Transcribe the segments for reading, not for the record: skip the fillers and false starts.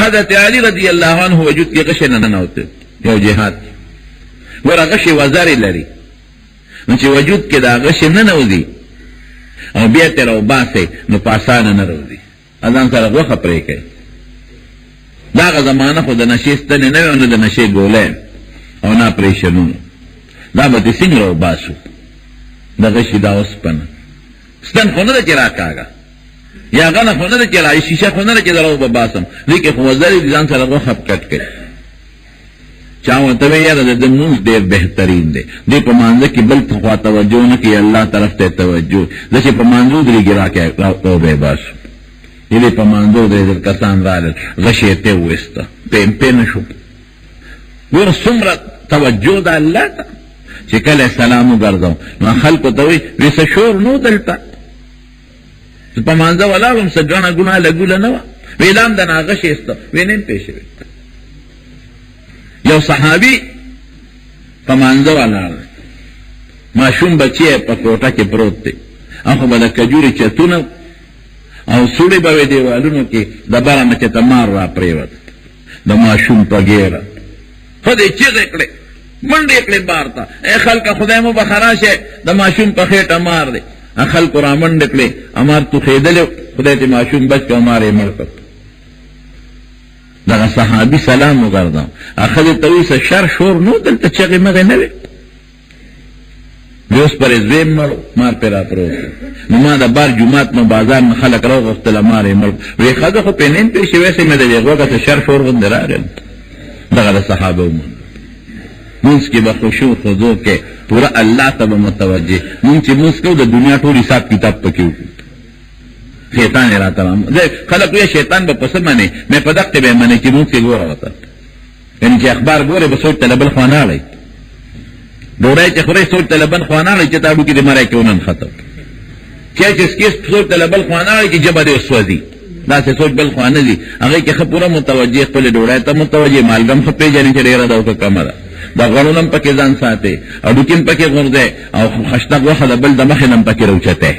حضرت علی رضی اللہ عنہ وجود کی غش نه نوته یو جهاد ور غش وزاري لري نو چې وجود کې دا غش نه نوځي او بیا تر او باسه نو پاسانه نه روزي اذان سره غوخه پرې کوي دا زمانہ خو د نشیستنه نه نه د نشي ګولې او نه پریشنونو دا به څنګه رو باسو دا غش دا اوسپنه ستن خو نه چرا کاغه یا غنه خو نه چرا شیشه خو نه چرا رو باسم لیکن خو وزاري ځان سره غوخه کټ کوي چاہوں تبے یار د موږ ډېر بهترین دی دې په مانځ کې بل خوا توجه نه کوي الله طرف ته توجه دغه په مانځو درې ګرا کې او به بس دې په مانځو درې کسان راغل غشيته وسته پم شو ور څومره توجه د الله ته چې کله سلام وګرځاو نو خلکو ته وي وسه شور نو دلته په مانځ ولا هم سګانه ګنا لګول نه ویلام د ناغشيسته وینم پېښوي یو صحابی پا مانزو علار ماشون بچی پا کوٹا کے پروت تے اخو با دا کجوری چتونو او سوڑی باوی دیوالونو کی دا بارا نچتا مار را پریوت دا ماشون پا گیرا خودی چیز اکڑے منڈ اکڑے بارتا اے خلق خدای مو بخراش ہے دا ماشون پا خیٹا مار دے خلق را منڈ اکڑے امار تو خیدلے خدای تی ماشون بچ کا مارے مرکب دا صحابی سلام وګرځاو اخذ تویس شر شور نو دلته چغې مغه نه وي اوس پر زویم مار پر پروت نو ما دا بار جمعات نو بازار نه خلک راغفتل مارې مړ وی خدای خو پینین پېښې وېسې مې د یوګه شر شور غند راغل دا صحابه مونږ کې به خشوع خضوع کې پورا الله ته متوجه مونږ چې مونږ کو د دنیا ټول حساب کتاب پکې شیطان را تمام خلق یہ شیطان با پسند مانے میں پدقت بے مانے چی مونگ سے گورا ہوتا یعنی چی اخبار گورے با سوچ طلبل خوانا لئی دوڑای چی خوری سوچ طلبل خوانا لئی چی تابو کی دی مرائی کونن خطب چی اس کیس سوچ طلبل خوانا لئی چی جبا دی اسوازی دا سے سوچ بل خوانا دی اگر کی خب پورا متوجہ پلے دوڑای تا متوجہ مالگم خب پی جانی چی ریرا داو کا کمرا دا غرونم پاکی زان ساتے او دوکن پاکی غردے او خشتاق وخد بل دا مخنم پاکی روچتے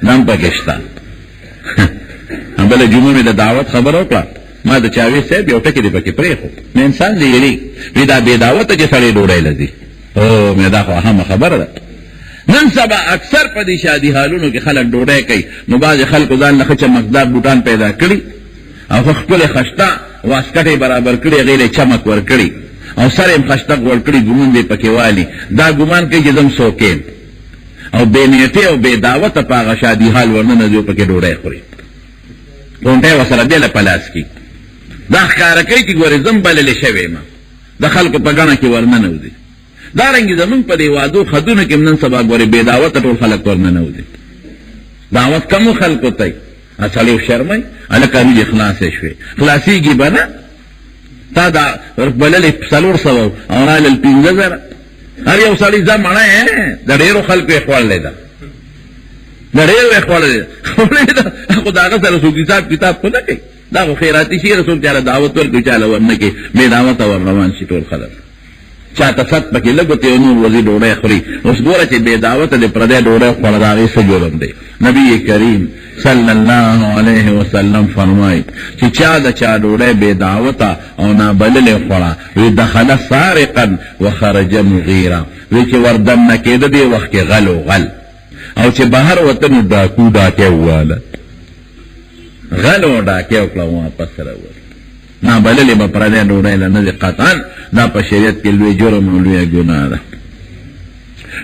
نام پاکستان بل جمعه میں دا دعوت خبر ہوکلا ما دا چاوی صاحب یو ٹکی دی پاکی پریخو میں انسان دی یلی وی دا بے دعوت جی سڑی ڈوڑای لزی او میں دا خو اهم خبر دا نن سبا اکثر پا دی شادی حالونو کی خلق ڈوڑای کئی نو باز خلق دان لخچ مقدار بوٹان پیدا کری او خپل خشتا واسکٹی برابر کری غیر چمک ور کری او سرم خشتق ور کری گمون دی پاکی والی دا گمان کئی جزم سوکین او بے نیتے او بے دعوت پاغا شادی حال ورنن دیو پاکی ڈوڑای خوری کونٹے وصل دیل پلاس کی دا خکارکی کی گوری زنبالل شوی ما دا خلق پاگانا کی ورنن دی دا رنگی زمون پا دیوادو خدون کم نن سبا گوری بے دعوت طول خلق ورنن دی دعوت کمو خلقو تی اصلیو شرمائی علکا روی خلاصی شوی خلاصی گی بنا تا دا بلل سلور سوو اورال الپینزر هر یو سالی زم مانا ہے دا ډیرو خلقو اخوال لیدا دا ډیرو اخوال لیدا خود آغا سا رسول کتاب کو نکی دا خو خیراتی شی رسول چالا دعوت ورکو چالا ورنکی بے دعوت ورنوان شی طول خلق چاہتا ست پکی لگوتی نور وزی ڈوڑے خوری اس گورا چی بے دعوت دے پردے ڈوڑے خورد آغی سجورم دے نبی کریم صلی اللہ علیہ وسلم فرمائی چی چا دا چا ڈوڑے بے دعوتا او نا بلل خورا وی دخل سارقا وخرج مغیرا وی چی وردن نکید دے وقت غل و غل او چی بہر وطن ڈاکو ڈاکے والا غل و ڈاکے وکلا وہاں پس روالا نا بللی با پردے ڈوڑے لنزی قطعان دا پا شریعت کے لوی جرم و لوی گناہ دا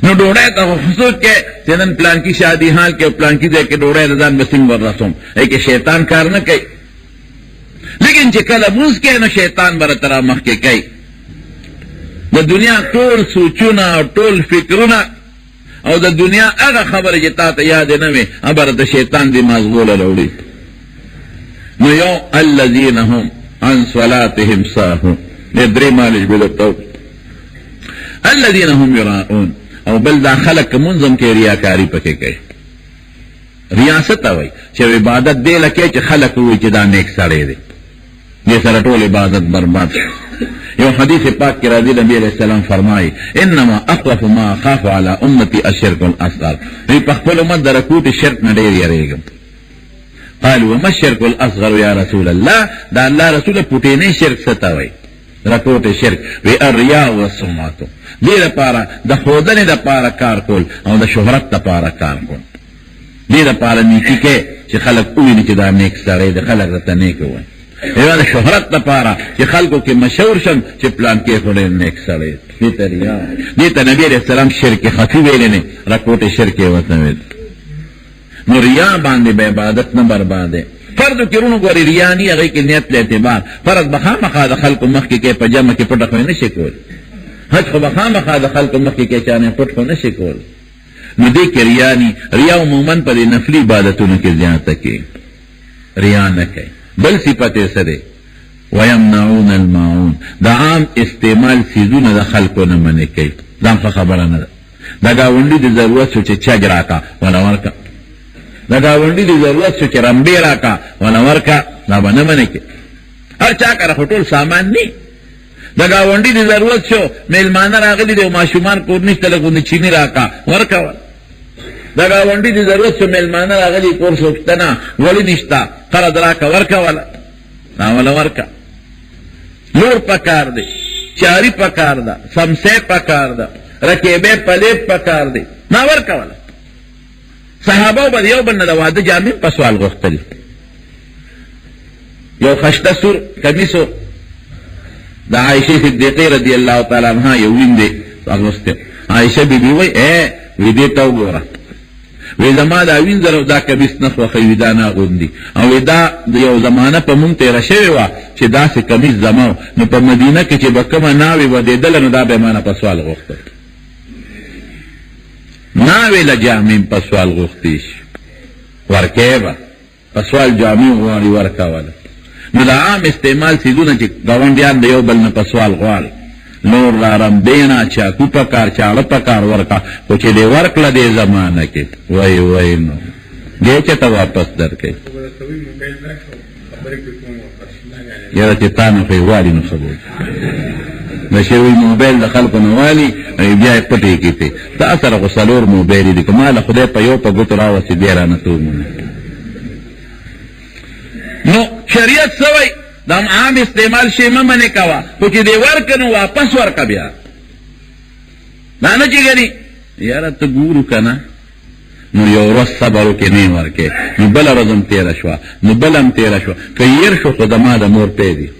نو ڈوڑے تا خصوص کے چنن پلان کی شادی حال کے پلان کی دے کے ڈوڑے رضان بسنگ ور رسوم ایک شیطان کار نہ کئی لیکن چکل موز کے نو شیطان برطرہ مخ کے کئی دا دنیا طول سوچونا اور طول فکرونا او دا دنیا اگا خبر جتا تا یاد نوے ابر دا شیطان دی مازغول لوڑی نو یو الذین هم عن صلاتهم ساهون ندری مالش بلتو الذین هم یراؤون او بل دا خلق منظم کے ریاکاری پکے گئے ریاست ہوئی چاہے عبادت دے لکے چاہے خلق ہوئی چاہے دا نیک سڑے دے یہ سرطول عبادت برباد یو حدیث پاک کی رضی نبی علیہ السلام فرمائی انما اخوف ما خاف علی امتی الشرک الاصغر یہ پخپل امت درکوٹ شرک نڈیر یریگم قالوا وما الشرك الاصغر یا رسول الله دا الله رسول پټینه شرک ستوي راپورټ شرک وی الریا والسمعه دې لپاره د خودنه د لپاره کار کول او د شهرت لپاره کار کول دې لپاره نیکی کې چې خلک ویني چې دا نیک سره د خلک راته نیک وي یا د شهرت لپاره چې خلکو کې مشهور شم چې پلان کې خوري نیک سره دې ته ریا دې ته نبی رسول الله شرک خفي ویل نه راپورټ شرک وته ویل نو ریا باندې به عبادت نه برباده فرض کړونو ګوري ریا نه هغه کې نیت له اعتبار فرض بخامخا د خلکو مخ کې په جمع کې پټ نه شي کول حج خو بخامخا د خلکو مخ کې چانه پټ نه شي کول نو دې کې ریا نه ریا عموما په نفلي عبادتونو کې زیاته کې ریا نه کوي بل صفته سره ويمنعون الماعون دا عام استعمال سيزونه د خلکو نه منې کوي دا خبره نه ده دا گاونډي د ضرورت سوچ چاګ راکا ولا ورکا دا گاونډي د ضرورت سوچ رمبي راکا ولا ورکا دا باندې منې کوي هر چا کار هټول سامان ني دا گاونډي د ضرورت شو میلمانه راغلي د ماشومان کور نشته لګونه چيني راکا ورکا دا گاونډي د ضرورت شو میلمانه راغلي کور سوچتنه ولی نشتا قرض راکا ورکا ولا ورکا لور پکار دی چاری پکار دا سمسے پکار دا رکیبے پلیٹ پکار دی نا ورکا ولا صحابہ با دیو بلنا دا وعده جامع پسوال غختلی یو خشتا سور کمیسو دا عائشہ صدیقی رضی اللہ تعالی عنہ یو وین اغسطه عائشہ بی بی وی وی دیتاو گورا وی زما دا وین زرو دا کبیس نخ و خیویدانا غندی او وی دا یو زمانه پا مونگ تیره شوی وا چه دا سی کبیس زماو نو پا مدینه که چه بکم ناوی و دیدل نو دا بیمانا پا سوال غخت ناوی لجامیم پا سوال غختیش ورکه با پا سوال جامیم غواری ورکا والا نو دا عام استعمال سیدونه چه گواندیان دیو بلن پا سوال غواری نور رارم دینا چاکو پکار چاڑ پکار ورکا کچھ دے ورکل دے زمانہ کے وی نو دے چتا واپس در کے یرا چتانو خیوالی نو خبو نشوی موبیل دا خلقو نوالی بیای پتی کی تے تا اثر غسلور موبیلی دی کمالا خدای پا یو پا گتر آواسی دیرانتو مونه نو شریعت سوئی دام عام استعمال شی ممنه کوا خو چې دی ورکنو واپس ورکا بیا دانه چې گنی یارا تا گورو کنا نو یو رس صبرو که نیم ورکه نو بلا رزم تیره شوا نو بلم تیره شوا که یر شو خود ما دا مور پیدی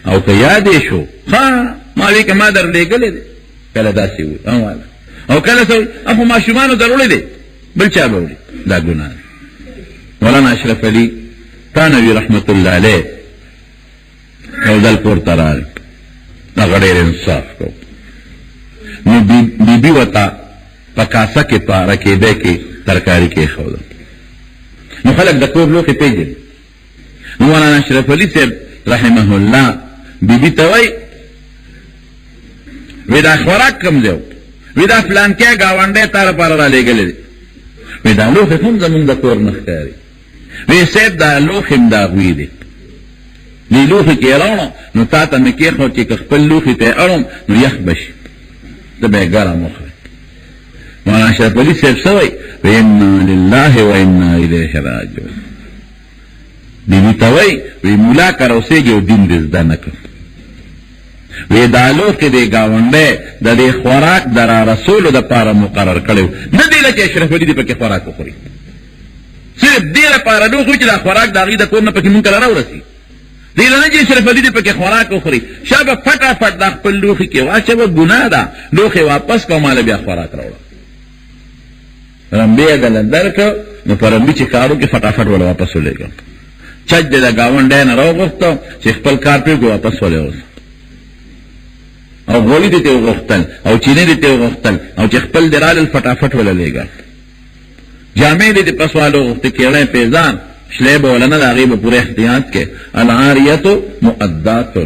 او که یاده شو ماوی که ما در لیگلی دی کل داسی ہوئی او کل سوئی اخو ما شمانو درولی دی بل چا بولی دا گناه مولانا اشرف علی تانوی رحمت اللہ علیہ او دل پور ترال نغڑیر انصاف کو نو بی بی وطا پکاسا کے پارا کے دے کے ترکاری کے خودا نو خلق دکور لو کے پیجن نو مولانا اشرف علی سے رحمہ اللہ بی بی توائی ویدا خوراک کم دیو ویدا فلان کیا گاوانڈے تارا پارا را لے گلے ویدا لو کے خم زمون دکور نخکاری وی سید دا لو خم دا غوی دی لی لوخی کی ارانو نو تاتا مکیخو چی کخپل لوخی تی ارم نو یخ بشی تبای گرم مخوی مولانا اشرف علی صاحب سوئی وَإِنَّا لِلَّهِ وَإِنَّا إِلَيْهِ رَاجِعُونَ بیبی توئی وی مولا کروسے جو دین دزدہ نکو وی دالو کی دے گاونڈے دا دے خوراک درا رسول دا پارا مقرر کڑیو ندی لچے اشرف علی دی پاکی خوراک کو خوری صرف دیر پارا دو خوچ دا خوراک دا غی دا کورنا پاکی منکر رو رسی دیلہ نجی اشرف علی دی پاکی خوراک کو خوری شاب فٹا فٹ دا خپل لوخی کی واشا با گناہ دا لوخی واپس کو مالا بیا خوراک روڑا رمبی اگل اندر کو نو پر رمبی چی کارو کی فٹا فٹ والا واپس ہو لے گا چج دے دا گاون ڈین رو گفتو چی خپل کار پی کو واپس ہو لے گا او گولی دیتے ہو گفتن او چینے دیتے ہو گفتن او چی خپل درال الفٹا فٹ والا لے گا جامع دیتے پس والو گفتے کیڑے پیزان شلیب ولنا دا غیب پورے احتیاط کے العاریت مؤدات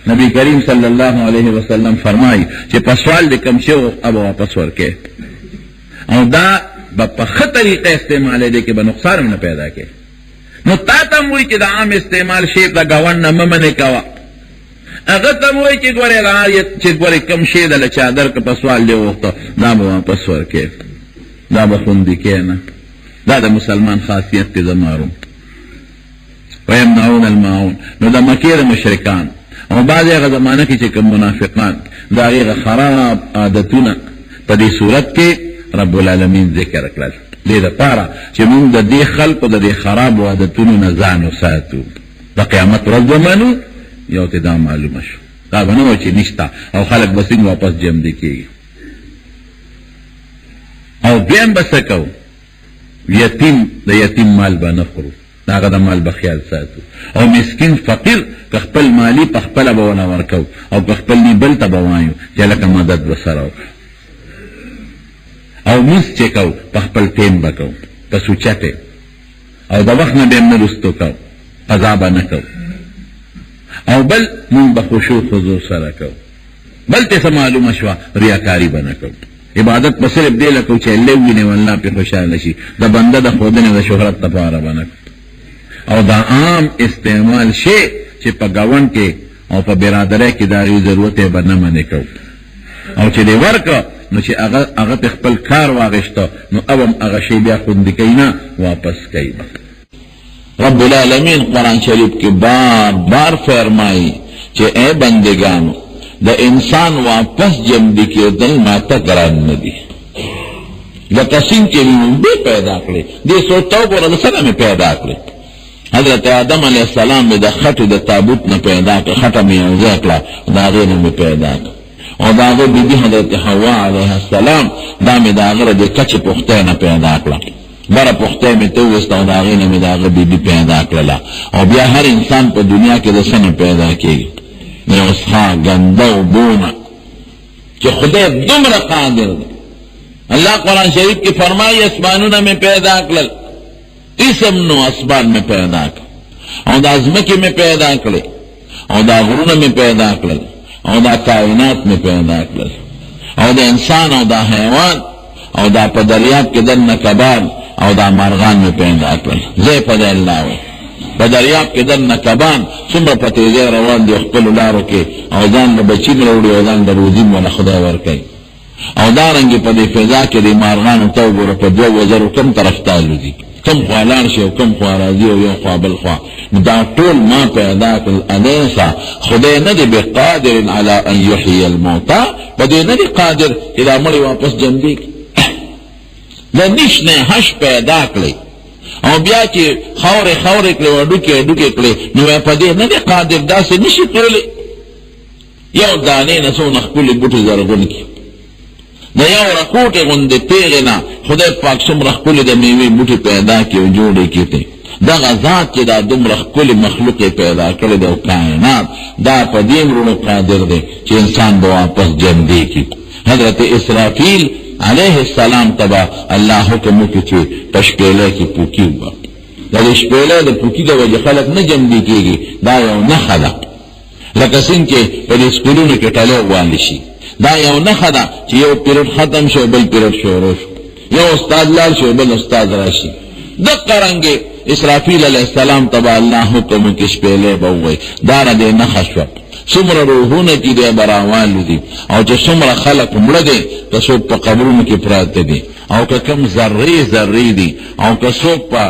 نبی کریم صلی اللہ علیہ وسلم فرمائی چی پسوال دے کم شو اب واپس ورکے او دا با خطریقہ استعمال دے کے بنقصار میں پیدا کے نو تاتم ہوئی چی دا عام استعمال شیب دا گوان نممنے کوا اغتم ہوئی چی گوری العاریت چی گوری کم شید لچادر کا پسوال دے وقتا دا با واپس ورکے دا با خوندی کے نا دا دا مسلمان خاصیت کے زماروں ويمنعون الماعون. نو دا مکی دا مشرکان او بعض هغه زمانه کې چې کوم منافقان دا هغه خراب عادتونه په دې صورت کې رب العالمین ذکر کړل دې لپاره چې موږ د دې خلقو د دې خراب عادتونو نه ځان وساتو. د قیامت ورځ ومنو یو ته دا معلومه شو دا به نه و چې نشته او خلک به څنګه واپس جمع دي کېږي. او دویم به څه کوو؟ د یتیم مال به نه خورو، د هغه د مال به خیال ساتو. او مسکین فقیر که خپل مالی په خپله به ونه ورکو او که خپل نی بل ته به وایو چې لکه مدد به سره وکړو. او مونځ چې کوو په خپل ټیم به کوو په سوچته او د وخت نه به هم نه رستو کوو، قضا به نه کوو. او بل مونږ به خشوع خضوع سره کوو. بل ته څه معلومه شوه ریاکاري به نه کوو. عبادت په صرف دې لکو چې الله ویني او الله پې خوشحاله شي، د بنده د ښودنې د شهرت لپاره به نه کوو. او دا عام استعمال شي چې په ګاونډ کې او په برادرۍ کې د هغې ضرورت یې به نه منې کوو. او چې دې ورکړه نو چې هغه په خپل کار واغېسته نو او هم هغه شی بیا خوندي کوي نه واپس کوي. رب العالمین قرآن شریف کې بار بار فرمایي چې اے بندگانو د انسان واپس جمع کېدل ماته ګران نه دي. لکه څنګه چې موږ پیدا کړې دې سوچ وګوره د څه نه مې پیدا کړې. حضرت آدم علیہ السلام د خټې د تابوت نه پیدا کړه، خټه مې یو ځای کړه د هغې نه مې پیدا کړه. او د هغه بیبي حضرت حوا علیه السلام دا مې د هغه د کچې پختۍ نه پیدا کړه، بره پختۍ مې ته وویسته او د هغې نه مې د هغه بیبي پیدا کړله. او بیا هر انسان په دنیا کې د څه نه پیدا کېږي؟ یو څښا ګنده اوبونه چې خدای دومره قادر دی. الله قرآن شریف کې فرمایي اسمانونه مې پیدا کړل، اسم نو اسبان میں پیدا کر، او دا ازمکی میں پیدا کرے، او دا غرون میں پیدا کرل، او دا کائنات میں پیدا کرل، او دا انسان او دا حیوان او دا پا دریاب کے دن نکبان او دا مرغان میں پیدا کرل. زی پا دا اللہ وی پا دریاب کے دن نکبان سمر پا تیزے روان دی اخپل لارو کے او دان دا بچیم روڑی او دان دا روزیم والا خدا ورکی. او دارنگی پا دی فضا کے دی مرغان تاو گورا پا دو وزرو کم طرف تالو دی، کم خوا لار شي او کم خوا راځي او یو خوا بل خوا. دا ټول ما پیدا کړل. الیسا خدای نه دی بقادر علی ان یحیی الموتى، په دې نه دی قادر چې دا مړي واپس جمع کړي. دا نشنه هش پیدا کړی او بیا چې خاورې کړې وډوکې کړې نو په دې نه دی قادر داسې نشي کړلی. یو دانې نه څونه ښکلي بوټي زرغون کړي، د یو رکوټې غوندې پیغې نه خدای پاک څومره ښکلي د میوې بوټي پیدا کړي او جوړې کړي. دغه ذات چې دا دومره ښکلي مخلوق یې پیدا کړی دی او کائنات، دا په دې امرونو قادر دی چې انسان به واپس جمدې کړي. حضرت اسرافیل علیه السلام ته به الله حکم وکړي چې په شپېلۍ کې پوکي وبه. د دې شپېلۍ د پوکي د وجې خلک نه جمدې کېږي، دا یو نښه ده. لکه څنګه چې په دې سکولونو کې ټلۍ والي شي، دا یو نښه ده چې یو پیریډ ختم شو بل پیریډ شروع شو، یو استاد لاړ شو بل استاد راشي. دقه رنګې اسرافیل علیه السلام ته به الله حکم وکړي شپېلۍ به ووایي، دا را دې نښه شوه. څومره روحونه چې دی به راوالو دي او چې څومره خلک مړه دي، که څوک په قبرونو کې پراته دي او که کم ذرې دي او که څوک په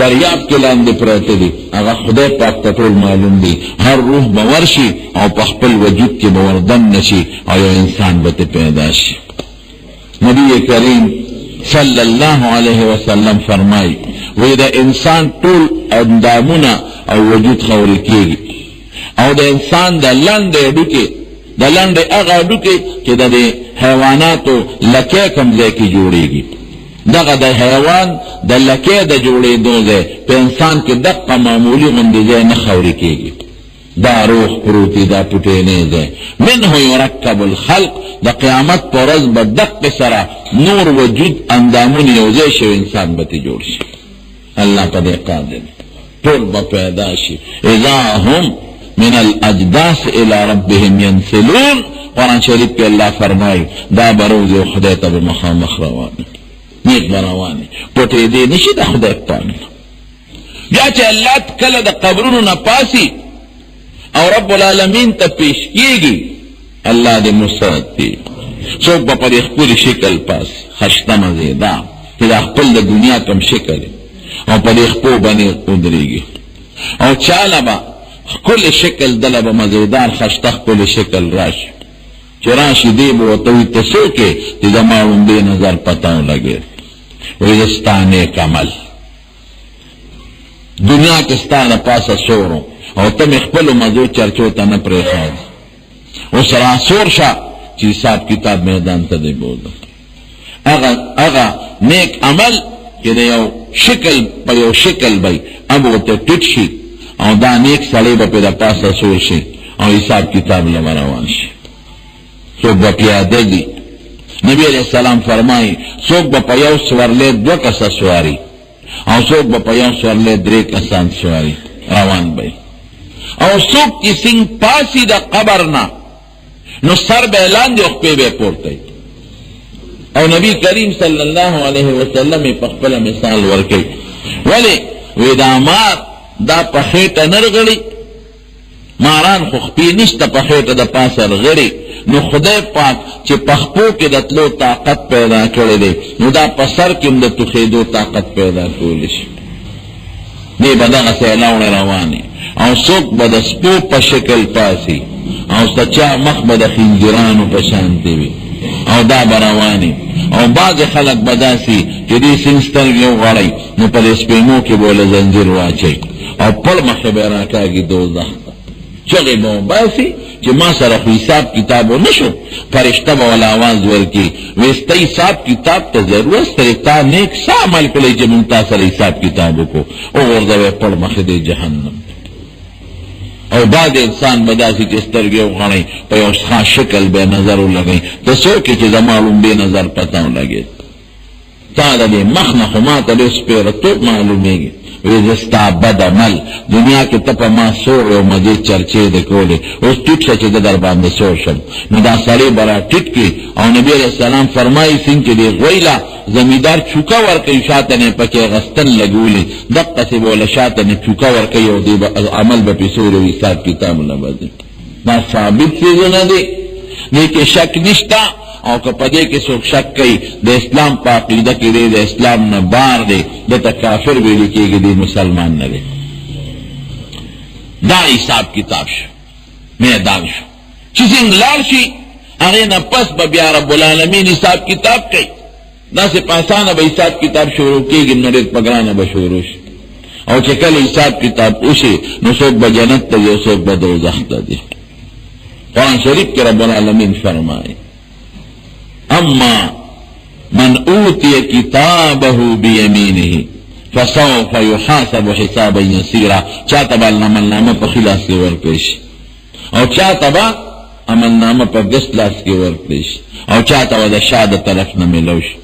دریاب کې لاندې پراته دي، هغه خدای پاک ته ټول معلوم دي. هر روح به ورشي او په خپل وجود کې به وردن نشي او یو انسان به پیدا شي. نبی کریم صلی الله علیه وسلم فرمایي وی د انسان ټول اندامونه او وجود خوري کېږي او د انسان د لنډې هغه هډوکې چې د حیواناتو لکې کوم ځای کې جوړېږي، دغه د حیوان د لکې د جوړېدو ځای په انسان کې دقه معمولي غوندې ځای نه خوري کېږي. دا روح پروتي، دا پټېنی ځای. منه یرکب الخلق، د قیامت په ورځ به دقې سره نور وجود اندامونه یو ځای شي انسان به ترې جوړ شي. الله په دې قادر، ټول به پیدا شي. اذا هم من الاجداث الى ربهم ينسلون. قرآن شریف کې الله فرمایي دا به روز خدای ته به مخامخ روان نیک به روانې پټېدې نشي د خدای پاک. بیا چې الله کله د قبرونو نه پاسي او رب العالمین ته پیش کېږي، الله دې مسرت دی. څوک به په دې ښکلي شکل پاسي، خشته مزېدار چې دا خپل د دنیا کم شکل او په دې خپو باندې ودرېږي. او چاله با کل شکل دله با مزیدار خشتخ کل شکل راشي چې راشي دی به ورته وي ته څوک یې چې زما لومبې نظر پته ولګېد وایي زه ستا نیک عمل دنیا کې ستا د پاسه سورو او ته مې خپلو مزو چرچو ته نه پرېښود اوس راسور شه چې حساب کتاب میدان ته دی بوځه هغه نیک عمل چې د یو شکل په یو شکل به اب ورته ټیټ شي او دا نیک سړی به پې د پاسه سور شي او حساب کتاب له روان شي څوک به پیاده دي نبی علیہ السلام فرمایي څوک به په یو سورلی 2 کسه سواري او څوک به په یو سورلی 3 کسان سواري روان به او څوک چې څنګ پاسي د قبر نه نو سر به لاندې او خپې به پورته او نبی کریم صلی الله علیه وسلم په خپل مثال ورکړي ولی وی دا مار دا په خېټه نه رغړي ماران خو خپې نشته په خېټه د پاسه رغړي نو خدای پاک چې په خپو کې د تلو طاقت پیدا کړی دی نو دا په سر کې هم د توخېدو طاقت پیدا کولی شي دی به دغسې الاوړې روانې او څوک به د سپو په شکل پاسي او سچا مخ به د خنجرانو په شانتې وي او دا به روانې او بعض خلک به داسي چې دې سین سترګې وغړئ نو په دې سپېمو کې به له زنجیر واچئ او پړ مخې به یې راکاږي دوزخ ته چغې به وباسي چې ما سره خو حساب کتاب و نشو فرشته به ولا آواز ورکي وی ستا حساب کتاب ته ضرورت سره تا نیک څه عمل کړی چې مونږ تا سره حساب کتاب وکړو وغورځوی پړ مخې دی جهنم او بعد انسان به داسې چې سترګې وغړئ په یو خاص شکل به نظر ولګئ ته څوک یې چې زما لومبې نظر پته ولګېد تا د دې مخ نه خو ما ته ډېر سپېرهتوب معلومېږي وی ستا بد عمل دنیا کې ته په ما سور او مزې چرچې د کولې اوس ټیټ شه چې زه در باندې سور شم نو دا سړی به را ټیټ کړي او نبي علیه السلام فرمایي څنګه چې دې غویله زمیندار چوکه ورکوي شاته نه پکې غستن لګولي دقسې به وله شاته نه چوکه ورکوي او دې عمل به پې سور او حساب کتاب نه به ځي دا ثابت څیزونه دي دې کې شک نشته او که پدې کې څوک شک کوي د اسلام په عقیده کې دی د اسلام نه بار دی دته کافر ویل کېږي دی مسلمان نه دی دا حساب کتاب شو میدان شو چې څنګه لاړ شي هغې نه پس به بیا رب العالمین حساب کتاب کوي داسې په اسانه به حساب کتاب شروع کېږي نو ډېر په ګرانه به شروع شي او چې کله حساب کتاب وشي نو څوک به جنت ته ځي او څوک به دوزخ ته ځي قرآن شریف کې رب العالمین فرمایي اما من اوتی کتابه بیمینه فسوف یحاسب حسابا یسیرا چاته به عملنامه په ښي لاس کې ورکړی شي او چاته به عملنامه په ګس لاس کې ورکړی شي او چاته به د شا د طرف نه میلو شي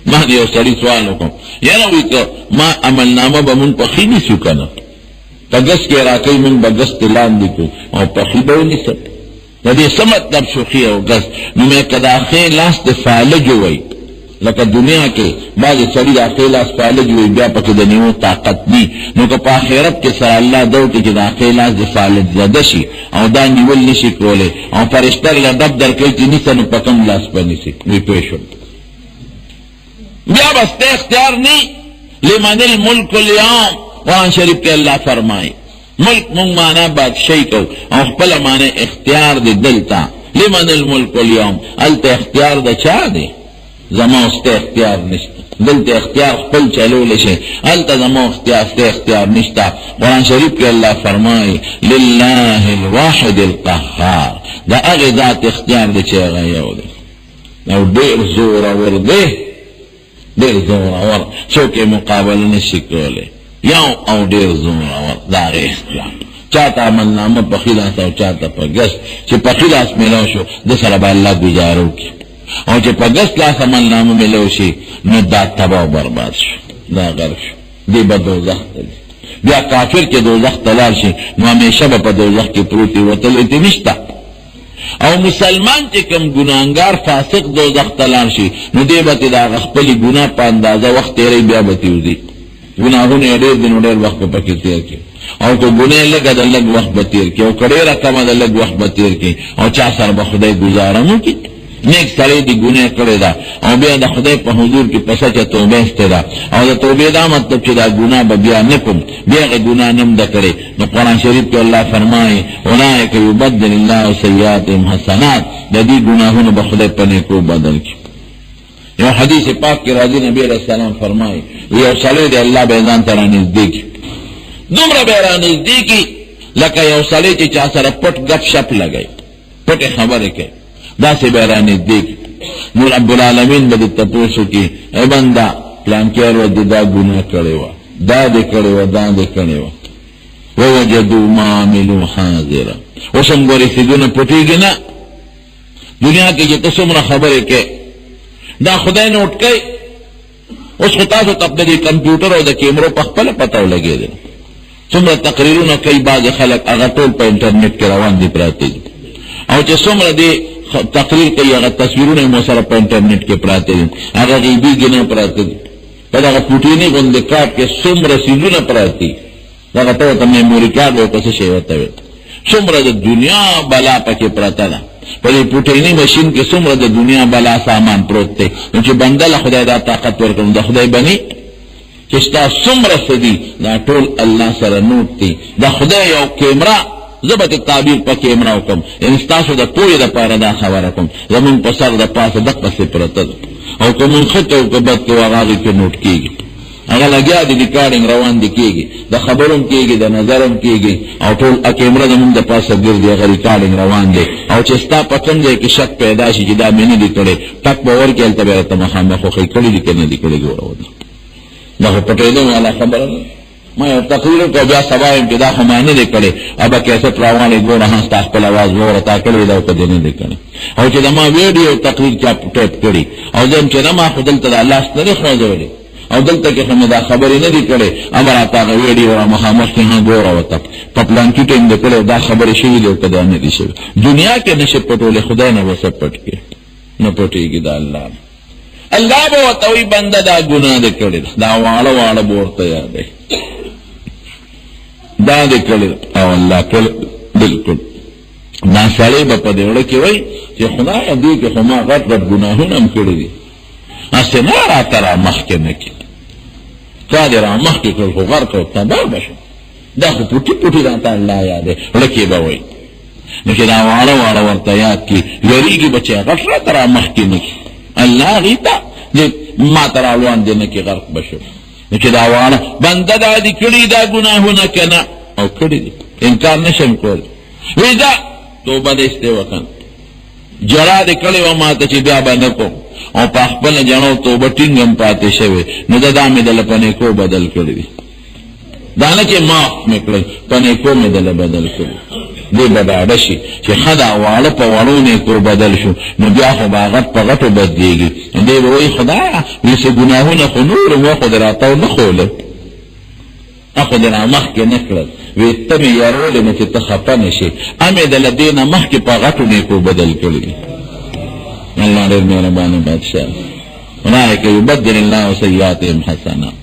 ما د یو سړي سوال وکړم یاره وایي که ما عملنامه به مونږ په ښي نیسو که نه په ګس کې راکوي مونږ به ګس ته لاندې کړو او په ښي به ونیسم د دې څه مطلب شو ښي او ګس نو مې که د ښی لاس د فالج ووایي لکه دنیا کې بعضې سړي د ښی لاس فالج ووایي بیا پکې د نیو طاقت ني نو که په آخرت کې سره الله دا وکړي چې د ښی لاس د فالج زده شي او دا نیول نه شي کولی او فرشته له ډب در کوي چې نیسه نو په کوم لاس به نیسي وی پوه شول بیا بس ته اختیار نی لمن الملک اليوم قرآن شریف کې الله فرمایي ملک مونږ معنا بادشاہي کو او خپل معنا اختیار دی دلته لمن الملک اليوم الته اختیار د چا دی زما واست اختیار نشته دلته اختیار خپل چلول شي الته زما اختیار نشته قرآن شریف کې الله فرمایي لله الواحد القهار دا هغه ذات اختیار دی چې هغه یو دی او ډېر زورور دی ډېر زورور څوک یې مقابله نشي کولی یو او ډېر زورور دا هغه اختیار چاته عملنامه په ښي لاس او چاته په ګس چې په ښي لاس میلاو شو د سره به الله ګزاره وکړي او چې په ګس لاس عملنامه میلاو شي نو دا تباه و برباد شو دا غرق شو دی به دوزخ ته ځي بیا کافر چې دوزخ ته لاړ شي نو همیشه به په دوزخ کې پروت وي وتلی ته نشته او مسلمان چې کوم ګناهګار فاسق دوزخ ته لاړ شي نو دی به د هغه خپلې ګناه په اندازه وخت تېروي بیا به تې وځي ګناهونه یې ډېر دي نو ډېر وخت به پکې تېر کړي او که ګناه لږه د لږ وخت به تېر کړي او که ډېره کمه د لږ وخت به تېر کړي او چا سره به خدای ګزاره نه کړي نیک سړی دی ګناه کړې ده او بیا د خدای په حضور کې په سچه توبه ایسته ده او د توبې دا مطلب چې دا ګناه به بیا نه کوم بیا هغه ګناه نه م ده کړې نو قرآن شریف کې الله فرمایي اولئک یبدل الله سیئاتهم حسنات د دې ګناهونو به خدای په نیکو بدل کړي یو حدیث پاک کې راځي نبی علیہ السلام فرمایي یو سړی دی الله به ځان ته رانږدې کړي دومره به رانږدې کړي لکه یو سړی چې چا سره پټ ګپ شپ لګوي پټې خبرې کوي داسې به رانږدې کړي نو رب العالمین به دې تپوس وکړي ای بنده پلانکي ورځ دا ګناه کړې وه دا دې کړې وه دا دې کړې وه ووجدوا ما عملوا حاضرا اوس هم ګورې څیزونه پټېږي نه دنیا کې چې ته څومره خبرې کوې دا خدای نوټ کوي اوس خو تاسو ته د کمپیوټر او د کیمرو په خپله پته ولګېدل څومره تقریرونه کوي بعضې خلک هغه ټول په انټرنیټ کې روان دي پراته دي او چې څومره دې تقریر کوي هغه تصویرونه مو سره په انټرنیټ کې پراته دي هغه غیبي نه پراته دي په دغه پوټیني غوندې کارت کې څومره څیزونه پراته دي دغه ته ورته میموري کارډ ورته څه شی ورته ویل څومره د دنیا بلا پکې پرته ده په دې پوټیني ماشین کې څومره د دنیا بلا سامان پروت دی نو چې بنده له خدای دا طاقت ورکړي د خدای بني چې ستا څومره څه دي دا ټول الله سره نوټ دي د خدای یو کیمرا زه به تعبیر په کیمرا وکړم یعنې ستاسو د پوهې دپاره دا خبره کوم زمونږ په سر د پاسه دقسې پرته ده او که مونږ ښه کوو که بد کوو هغه هغې کې نوټ کېږي هغه لګیا دي ریکارډینګ روان دي کېږي د خبرو هم کېږي د نظر هم کېږي او ټول کیمرا زمونږ د پاسه ګرځي هغه ریکارډینګ روان دی او چې ستا په کوم ځای کې شک پیدا شي چې دا مې نه دي کړی ټک به ورکړي هلته به راته مخامخ وښیي کړي دي که نه دي کړي ګوره دا خو پټېدو والا خبره ده ما یو تقریر وکړو بیا سبا یم چې دا خو ما نه دی کړی ابه کیسټ راوړی ګوره ها ستا خپل اواز وره تا کړی دا که دې نه دی کړی او چې د ما ویډیو تقریر چا ټیپ کړي او زه یم چې نه ما خو دلته دا لاس نه دی خوځولی او دلته کې خو مې دا خبرې نه دي کړې اما راته هغه ویډیو را مخامخ کې ها ګوره ورته په پلانکي ټایم دې کړی دا خبرې شوي دي او که دا نه دي شوي دنیا کې نشي پټولی خدای نه به څه پټ کړي نه پټېږي دا الله نه الله به ورته وایي بنده دا ګناه دې کړې ده دا واړه واړه به ورته یادوي دا دې کړې او الله کړې بلکل دا سړی به په دې وړه کې وایي چې خدایه دې کې خو ما غټ غټ ګناهونه هم کړي دي هسې نه راته را مخکې نه کړي تا دې را مخکې کړل خو غرق او تباه به شو دا خو پوټي پوټي راته الله یادوي وړه کې به وایي نو چې دا واړه واړه ورته یاد کړي یارېږي به چې غټ راته را مخکې نه کړي الله هغې ته ما ته راروان دی نه کې غرق به شو نو چې دا واړه بنده دا دي کړي دا ګناهونه که نه او کړي دي انکار نه شم کولی وی دا توبه دې ایستې وکړه جړا دې کړې وه ما ته چې بیا به نه کوم او په خپله جڼو توبه ټینګ هم پاتې شوې نو دا مې دله په نیکو بدل کړي دي دا نه چې معاف مې کړی په نیکو مې دله بدل کړي دې به ډاډه شي چې ښه دا واړه په وړو نیکو بدل شو نو بیا خو به غټ په غټو بدلېږي دې به وایي خدایه وی څه ګناهونه خو نور وه خو دې راته ونه ښوله خو دې را مخکې نه کړل وی ته مې یارولې نو چې ته خفه نه شې امې دله دې نه مخکې په غټو نیکو بدل کړي دي الله ډېر مهربانه بادشاه اولئک یبدل الله سیئاتهم حسنات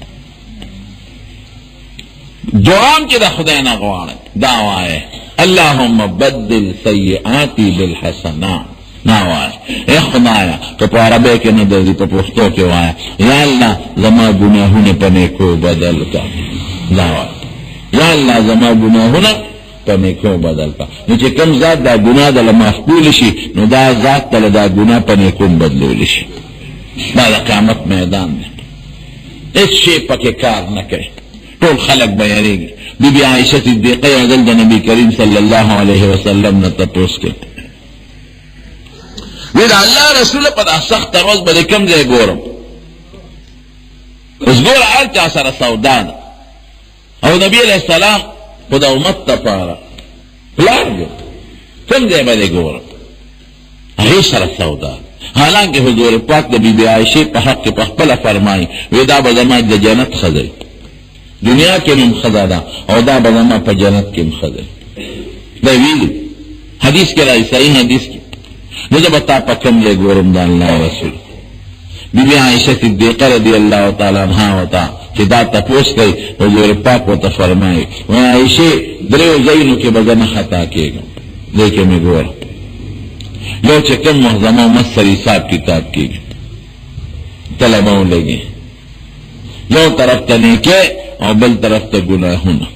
دعام چې د خدای نه غواړئ دا وایه اللهم بدل سیئاتی بالحسنات نا وایه ای خدایه که په عربی کې نه درځي په پښتو کې وایه یا الله زما ګناهونه په نیکو بدل کړه دا وایه یا الله زما ګناهونه په نیکو بدل کړه نو چې کوم ذات دا ګناه دله مفقول شي نو دا ذات دله دا ګناه په نیکو بدلولی شي دا د قیامت میدان دی هېڅ شی پکې کار نه کوي ټول خلق به یېرېږي بی بی عایشه صدیقه یو ځل د نبي کریم صلی الله علیه وسلم نه تپوس کړ وی د الله رسوله په دا سخته ورځ به د کوم ځای ګورم اوس ګوره هر چا سره سودا ده او نبي علیه السلام خو د امت دپاره پلان دی کوم ځای به دې ګورم هغې سره سودا حالانکه حضور پاک د بی بی عایشې په حق کې په خپله فرمایي وی دا به زما د جنت ښځه دنیا کې هم ښځه ده او دا به زما په جنت کې هم ښځه دا ویلي حدیث کې راځي صحیح حدیث کې نو زه به تا په کوم ځای ګورم د الله رسول بی بی عایشه صدیقه رضی الله تعالی عنها ورته چې دا تپوس کوي حضور پاک ورته فرمایي وایي عایشې دریو ځایونو کې به زه نه خطا کېږم دې کې مې ګوره یو چې کوم محزمه مصر حساب کتاب کېږي طلبه لګي یو طرف ته نیکه او بل طرف ته ګناهونه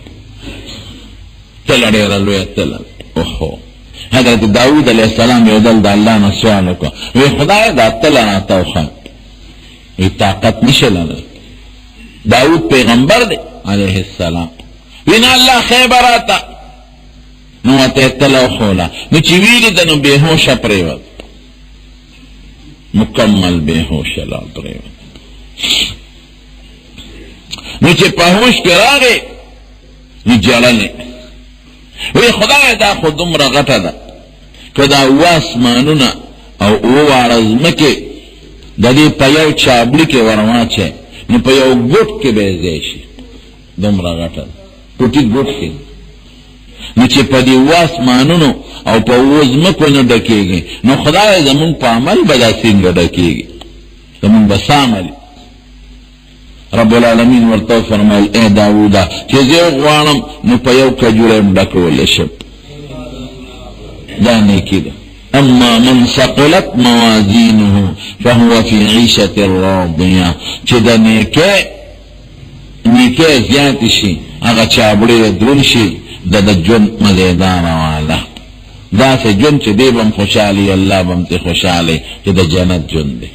تله ډېره لویه تله اوهو حضرت داود علیہ السلام یو دل د الله نه سوال وکړه وی خدای دا تله راته وښیه وی طاقت نشه لرلی داود پیغمبر دی علیہ السلام وینا الله خیبه راته نو ورته یې تله وښوله نو چې ویلېده نو بېهوشه پرېوت مکمل بېهوشه لا پرېوت نو چې په هوش کې راغی نو جړلې وی خدای دا خو دومره غټه ده که دا اوه اسمانونه او اوه واړه ځمکې د دې په یو چابلي کې ور واچی نو په یو ګوټ کې به یې ځای شي دومره غټه ده ټوټي ګوټ کې نو چې په دې اوه اسمانونو او په اوه ځمکو نه ډکېږي نو خدای زمونږ په عمل به دا څنګه ډکېږي زمونږ به څه عمل رب العالمین ورته فرمایل اے داوده چې زه غواړم نو په یو کجوره یم ډکولی شم دا نیکي ده اما من ثقلت موازینه فهو فی عیشة راضیه چې د نیکۍ زیاتې شي هغه چابړې دروند شي د ژوند مزیداره واله داسې ژوند چې دی به هم خوشحالي الله به هم ترې خوشحالی چې د جنت ژوند دی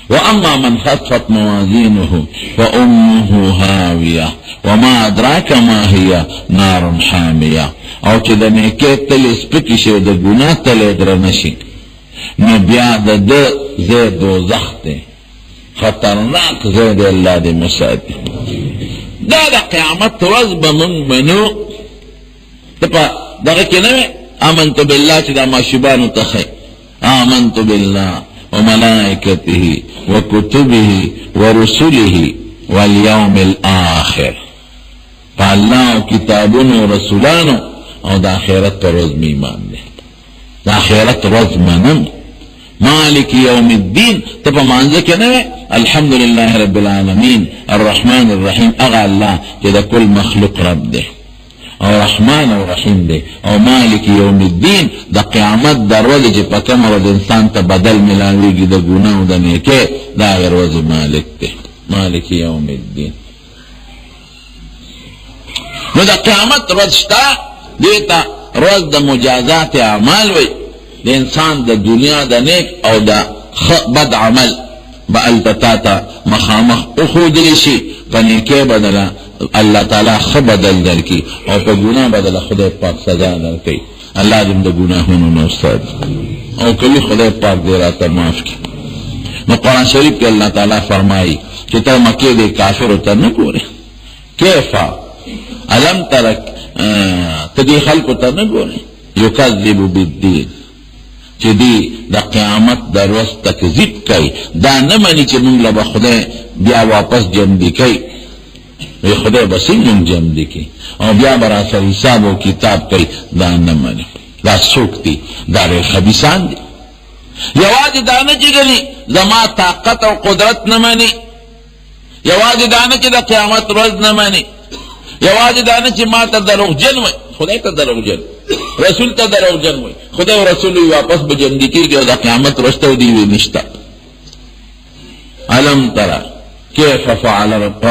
واما من خفت موازینه فامه هاویه وما ادراک ما هي نار حامیه او چې د نیکۍ تلې سپکې شي او د ګناه تلې درنه شي نو بیا د ده ځای دوزخ دی خطرناک ځای دی الله دې مساعد دا د قیامت ورځ به موږ منو ته په دغه کې نه وې آمنت بالله چې دا ماشوبانو ته ښایي آمنت بالله وملائكته وكتبه ورسله واليوم الآخر فالله كتابونه ورسولانه او دا آخرت روز ایمان ده دا آخرت روز منم مالک یوم الدین تپا مانزه که نوے الحمدللہ رب العالمین الرحمن الرحیم اغا اللہ کہ دا کل مخلوق رب ده او رحمان او رحیم دے او مالک یوم الدین دا قیامت دا روز چی پکم روز انسان تا بدل ملاویگی دا گناہ دا نیکے دا غیر روز مالک دے مالک یوم الدین نو دا قیامت روز شتا دیتا روز دا مجازات اعمال وی دا انسان دا دنیا دا نیک او دا بد عمل با التتاتا مخامخ اخودلی شی پا نیکے بدلا اللہ تعالی خ بدل در کی اور پا گناہ بدل خدا پاک سزا در کی اللہ دم دا گناہونو نوستاد اور کبھی خدا پاک دے راتا معاف کی نو قرآن شریف کے اللہ تعالی فرمائی کہ تا مکے دے کافر ہوتا نکو رہے کیفا علم ترک تدی خلق ہوتا نکو رہے یکذب بالدین چی دی دا قیامت در وسط تکذب کئی دا نمانی چی منگ لبا خدا بیا واپس جم دی کئی وی خدای بسی من جم دی کی او بیا برا سر حساب و کتاب کئی دا نمانی دا سوک دی دا ری خبیسان دی یواز دانا چی گلی زما طاقت و قدرت نمانی یواز دانا چی دا قیامت روز نمانی یواز دانا چی ما تا دروغ جن وی خدای تا دروغ جن رسول تا دروغ جن وی خدای و رسول واپس بجم دی کی کہ دا قیامت رشتو دیوی نشتا علم ترى كيف فعل ربك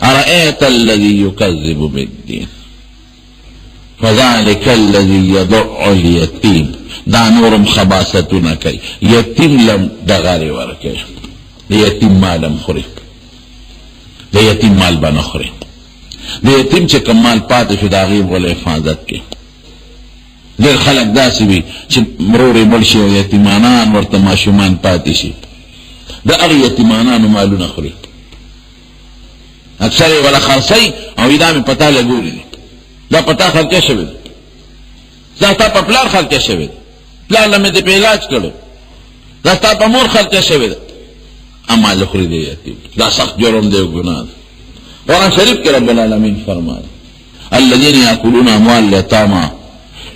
أرأيت الذي يكذب بالدين فذلك الذي يضع اليتيم دا نورم خباستنا كي يتيم لم دغاري وركي ليتيم مالم خري ليتيم مال بنخري ليتيم چه کمال پات شو دا غیب غل حفاظت کے دیر خلق داسی بھی چه مروری ملشی و یتیمانان ورطا شمان پاتی شی دا اغی یتیمانانو مالو نخوری اکثر والا خرسی او ایدا میں پتا لگولی دا پتا خرچه شوید دا تا پا پلار خرچه شوید پلار لمی دی پی علاج کرو دا تا پا مور خرچه شوید اما لخوری دی یتیم دا سخت جرم دی و گناه قرآن شریف کے رب العالمین فرمائے الذین یاکلون اموال الیتاما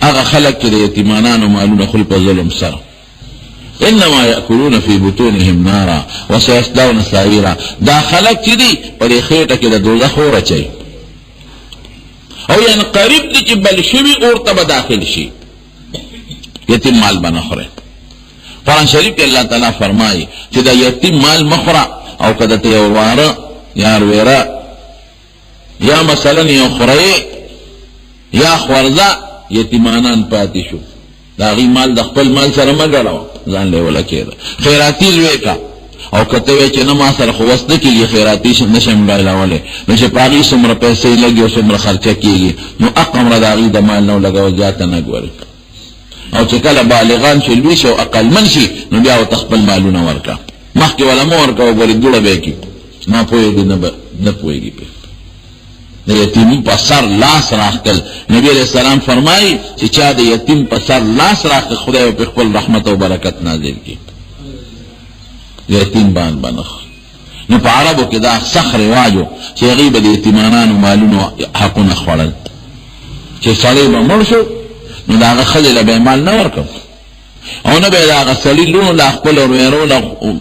اغا خلق کے یتیمانان و مالون خل پا ظلم سر انما یاکلون فی بطونهم نارا وسیصلون سعیرا دا خلق چی دی پر خیٹا کی دا دوزخ ہو رچائی او یعنی قریب دی چی بلشوی اور تب داخل شی یتیم مال بنا خورے قرآن شریف کې الله تعالی فرمایي چې دا یتیم مال مخوره او کده ته یو واره یا ویرا یا مثلا یو خوري یا خورزه یتیمانان پاتې شو دا غي مال د خپل مال سره مګړو ځان له ولا کېده خیراتی لوي کا او کته چې نه ما سره خو وسته کېږي خیراتی نشم غایلاوله نو چې پاغي څومره پیسې لګي او څومره خرچه کېږي نو اقم رضاغي د مال نو لګاو ځاته نه ګوري او چې کله بالغان شي لوي شي او عقل من شي نو بیا او تخپل مالونه ورکا مخکې ولا مور کا وګوري ډوړه به کی نه پوهېږي نه پوهېږي په د یتیم په سر لاس راخل نبی علیہ السلام فرمایي چې چا د یتیم په سر لاس راخل خدای په خپل رحمت او برکت نازل کړي یتیم باندې نو په عربو کې دا سخر رواجو چې غیب د یتیمانو مالونو حقونه خوړل چې سړی به مړ شو نو دا هغه ښځې له به مال نه ورکو او نه به د هغه سړي لونو له خپل ورو له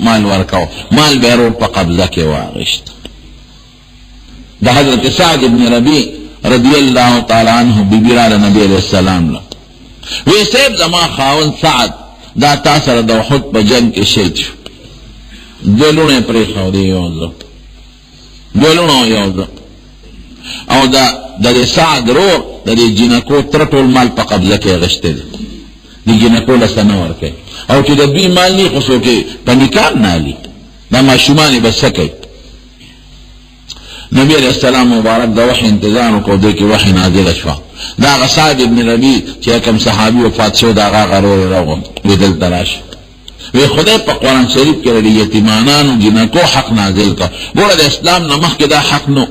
مال ورکو مال به یې په قبضه کې واغېست د حضرت سعد بن ربیع رضی الله تعالی عنہ بیبی راله نبی علیہ السلام له وی صاحب زما خاون سعد دا تا سره د احد په جنگ کې شهید شو دوه لونه پرېښودې یو ځه او د سعد رور د جنکو تر ټول مال په قبضه کې اخیستی دی د جنکو له څه نه ورکوي او چې د دوی مال نه خو څوک په نکاح نه هلي دا ماشومان یې به څه کوي نبی علیہ السلام مبارک د وحی انتظار وکړو دی کې وحی نازله شوه دا هغه سعد ابن ربیع چې کوم صحابي وفات شو د هغه رور یې راوغوښت وی دلته راشه وی خدای په قرآن شریف کې د یتیمانانو جنکو حق نازل کړ ګوره د اسلام نه مخکې دا حق نو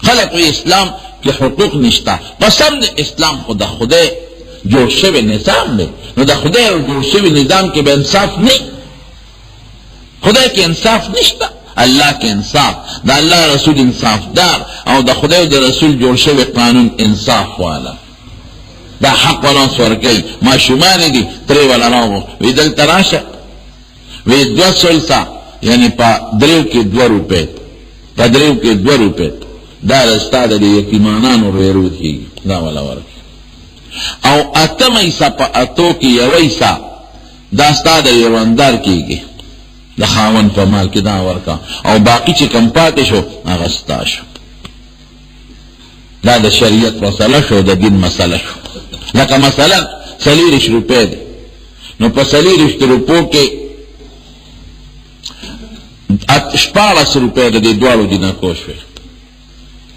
خلق وی اسلام کې حقوق نشته قسم د اسلام خو د خدای جوړ شوی نظام دی نو د خدای جوړ شوی نظام کې به انصاف نه خدای کې انصاف نشته الله کې انصاف د الله رسول انصاف دار او د خدای د رسول جوړ شوی قانون انصاف والا دا حق ولا سورکی ماشومان دي تری ولا راو وی دلته راشه وی 200 یعنی په دریو کې 2 روپے په دریو کې 2 روپے دا رستا د یتیمانانو ورو دي دا ولا ورکی او اتم ایسا په اتو کې یو ایسا دا ستاد یوندار کېږي د خاون په مال کې دا ورکا او باقی چې کم پاتې شو هغه ستا شو دا د شریعت مسله شو د دین مسله شو لکه مثلا 40 روپے دی نو په 40 روپو کې 14 روپے د دې دوالو جنکو شوې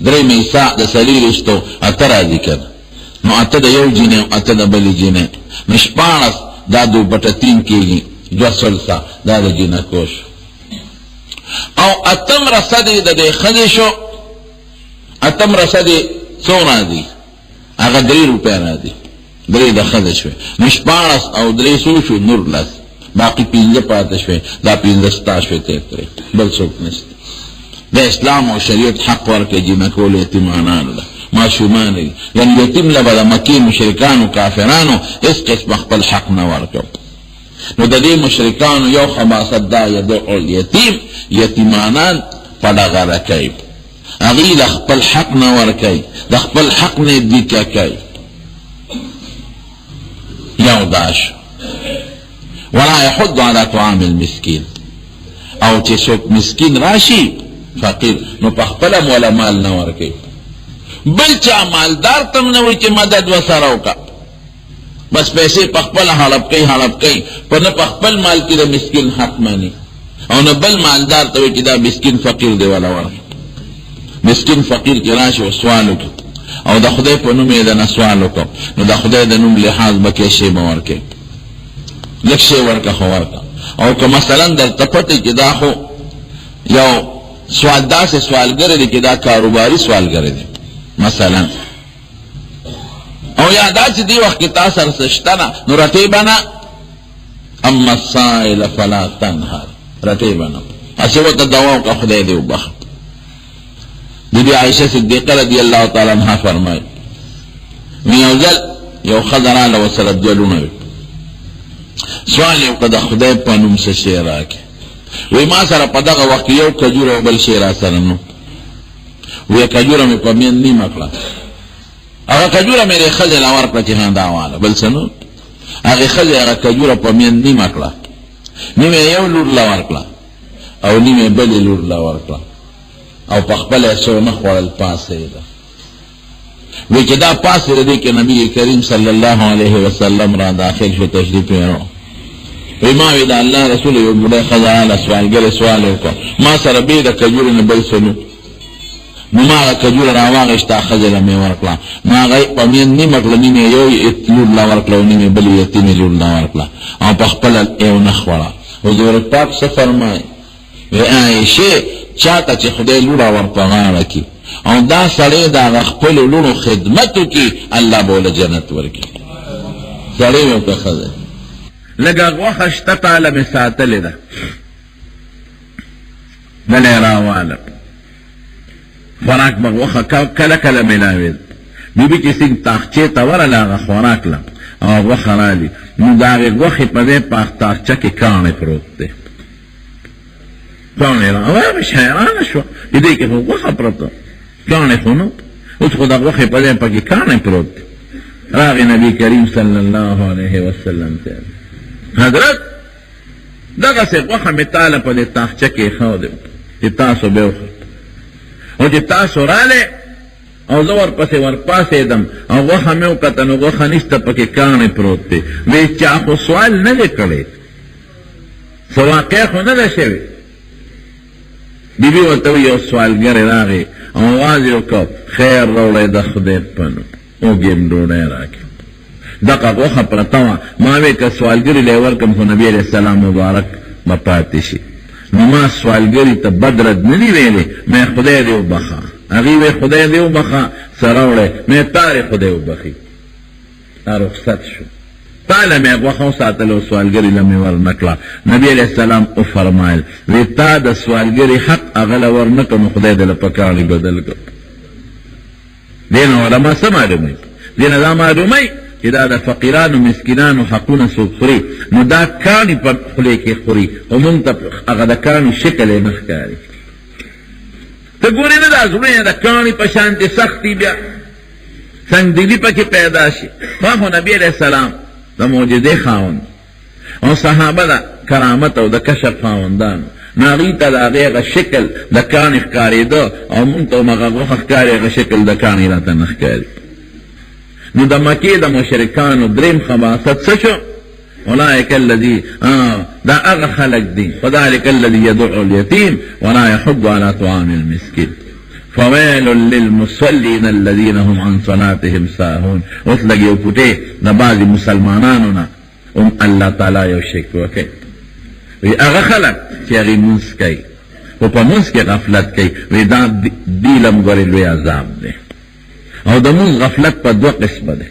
درې میسا د 40 اته راځي کنه نو اته د یو جنې او اته د بلې جنې نو 14 دا 2/3 کېږي 200 دا د جنکو شو او اتم رصد د دې ښځې شو اتم رصد څو راځي هغه 3 روپے راځي 3 د ښځې شوې نو 14 او 3 شو نور لاس باقی 15 پاتې شوې دا 15 ستا شوې تېر کړې بل څوک نشته د اسلام او شریعت حق ورکړي جنکو له یتیمانانو له ماشومان دي یعنی یتیم له به د مکې مشرکانو کافرانو هېڅ قسم خپل حق نه ورکړو نو د دې مشرکانو یو خباثت دا یدعو الیتیم یتیمانان په ډغره کوي هغوی د خپل حق نه ورکوي د خپل حق نه دیکه کوي یو دا شو ولا یحض علی طعام المسکین او چې څوک مسکین راشي فقیر نو په خپله مولا مال نه ورکوي بل چا مالدار تم نه وایي چې مدد ورسره وکړه بس پیسې په خپله هړپ کوي په نه په خپل مال کې د مسکین حق مانی او نه بل مالدار ته وایي چې دا مسکین فقیر دی ولا ورکړه مسکین فقیر کې راشي او سوال وکړي او د خدای په نوم یې د نه سوال وکړو نو د خدای د نوم لحاظ به کې شی به ورکوي لږ شی ورکړه خو ورکړه او که مثلا درته پته چې دا خو یو سوال داسې سوالګر دی چې دا کاروباري سوالګر دی مثلا او یا دا چې دی وخت کې تا سره څه شته نه نو رټې به نه اما السائل فلا تنهر رټې به نه هسې ورته دوا وکړه خدای دې وبخه بی بی عائشہ صدیقہ رضی اللہ تعالی عنہ فرمائی یو ځل یو ښځه راله ورسره 2 لوڼه وي سوال یې وکړه د خدای په نوم څه شی راکړې وی ما سره په دغه وخت یو کجور او بل شی را سره نو وی کجوره مې په مین نیمه کړه هغه کجوره مې ښځې له ورکړه چې دا واله بل څه نو هغه ښځې هغه کجوره په میند نیمه کړه، نیمه یو لور له ورکړه او نیمه بلې لور له ورکړه او په خپله یې څه ونه خوړل، پاڅېده. وی چې دا پاڅېده دی کې نبي کریم صلی الله علیه وسلم را داخل شو، تشریف یې راوړ. وی ما وی د الله رسول یو بوډۍ ښځه راغله، سوالګرې سوال یې وکړ، ما سره بې د کجورې نه بل څه نو ما هغه کجوره راواغېسته، ښځې له مې ورکړه، نو هغه یې په میند نیمه کړه، نیمې یو لور له ورکړه او نیمې بلې یتیمې لور له ورکړه او په خپله یې ونه خوړه. حضور پاک څه فرمایي؟ وی عایشې چاته چې خدای لوره ور په غاړه کړي او دا سړی د هغه خپلو لورو خدمت وکړي، الله به له جنت ورکړي. سړی یو که ښځه لږه غوښه شته تاله مې ساتلې ده، بله یې راواله، خوراک به غوښه کله کله میلاوېد. بیبي چې سینګ تاخچې ته ورله هغه خوراک له او غوښه رالي، نو د هغې غوښې په ځای په تاخچه کې کاڼی پروت دی. کاڼی راوړه، حیرانه شوه، د دې کې خو غوښه پرته، کاڼی خو نه، اوس خو د غوښې په ځای پکې کاڼی پروت دی. راغی نبي کریم صلی الله علیه وسلم ته، حضرت دغسې غوښه مې تاله په دې تاخچه کې ایښودې چې تاسو به وخورئ، او چې تاسو رالی او زه ورپسې ورپاسېدم او غوښه مې وکته نو غوښه نشته، پکې کاڼی پروت دی. وی چا خو سوال نه دی کړی، څه واقع خو نه ده شوې. بیبي ورته وی یو سوالګر راغی او اواز یې وکړ، خیر راوړئ د خدای په نوم، وږې م ډوډۍ راکړې. دغه غوښه پرته وه، ما وی که سوالګري لی ورکړم خو نبي علیه السلام مبارک به پاتې شي. نو ما سوالګري ته بد رد نه دي ویلې، مې خدای دې وبخه، هغې وی خدای دې وبخه، څه راوړی، مې تارې خدای وبخي. دا رخصت شو، تاله مې غوښه وساتله او سوالګري له مې ور نه کړه. نبي علیه السلام وفرمایل، وی تا د سوالګري حق هغه له ور نه کړه نو خدای دې له په کاڼي بدل کړ. دې نه علما څه معلوموي؟ دې نه دا معلوموي چې دا د فقیرانو مسکینانو حقونه څوک خوري، نو دا کاڼي په خولې کې خوري او مونږ ته هغه د کاڼي شکل یې نه ښکاري. ته ګورې نه دا زړونه د کاڼي په شانتې سختي بیا سنګدلي پکې پیدا شي. ما خو نبي علیه السلام د معجزې خاوند او صحابه د کرامت او د کشف خاوندان، نو هغوی ته د هغې هغه شکل د کاڼي ښکارېده او مونږ ته هم هغه غوښه ښکاري، هغه شکل د کاڼي راته نه ښکاري. نو د مکې د مشرکانو دریم خباثت څه شو؟ اولئک الذی دا هغه خلک دي، فذلک الذی یدعو الیتیم ولا یحض علی طعام المسکین فویل للمصلین الذین هم عن صلاتهم ساهون. اوس لږ یو پوټې د بعضې مسلمانانو نه هم الله تعالی یو شی وکړي، وی هغه خلک چې هغې مونځ کوي خو په مونځ کې غفلت کوي، وی دا دی لم ګورې لوی عذاب دی. او د مونږ غفلت په دوه قسمه ده،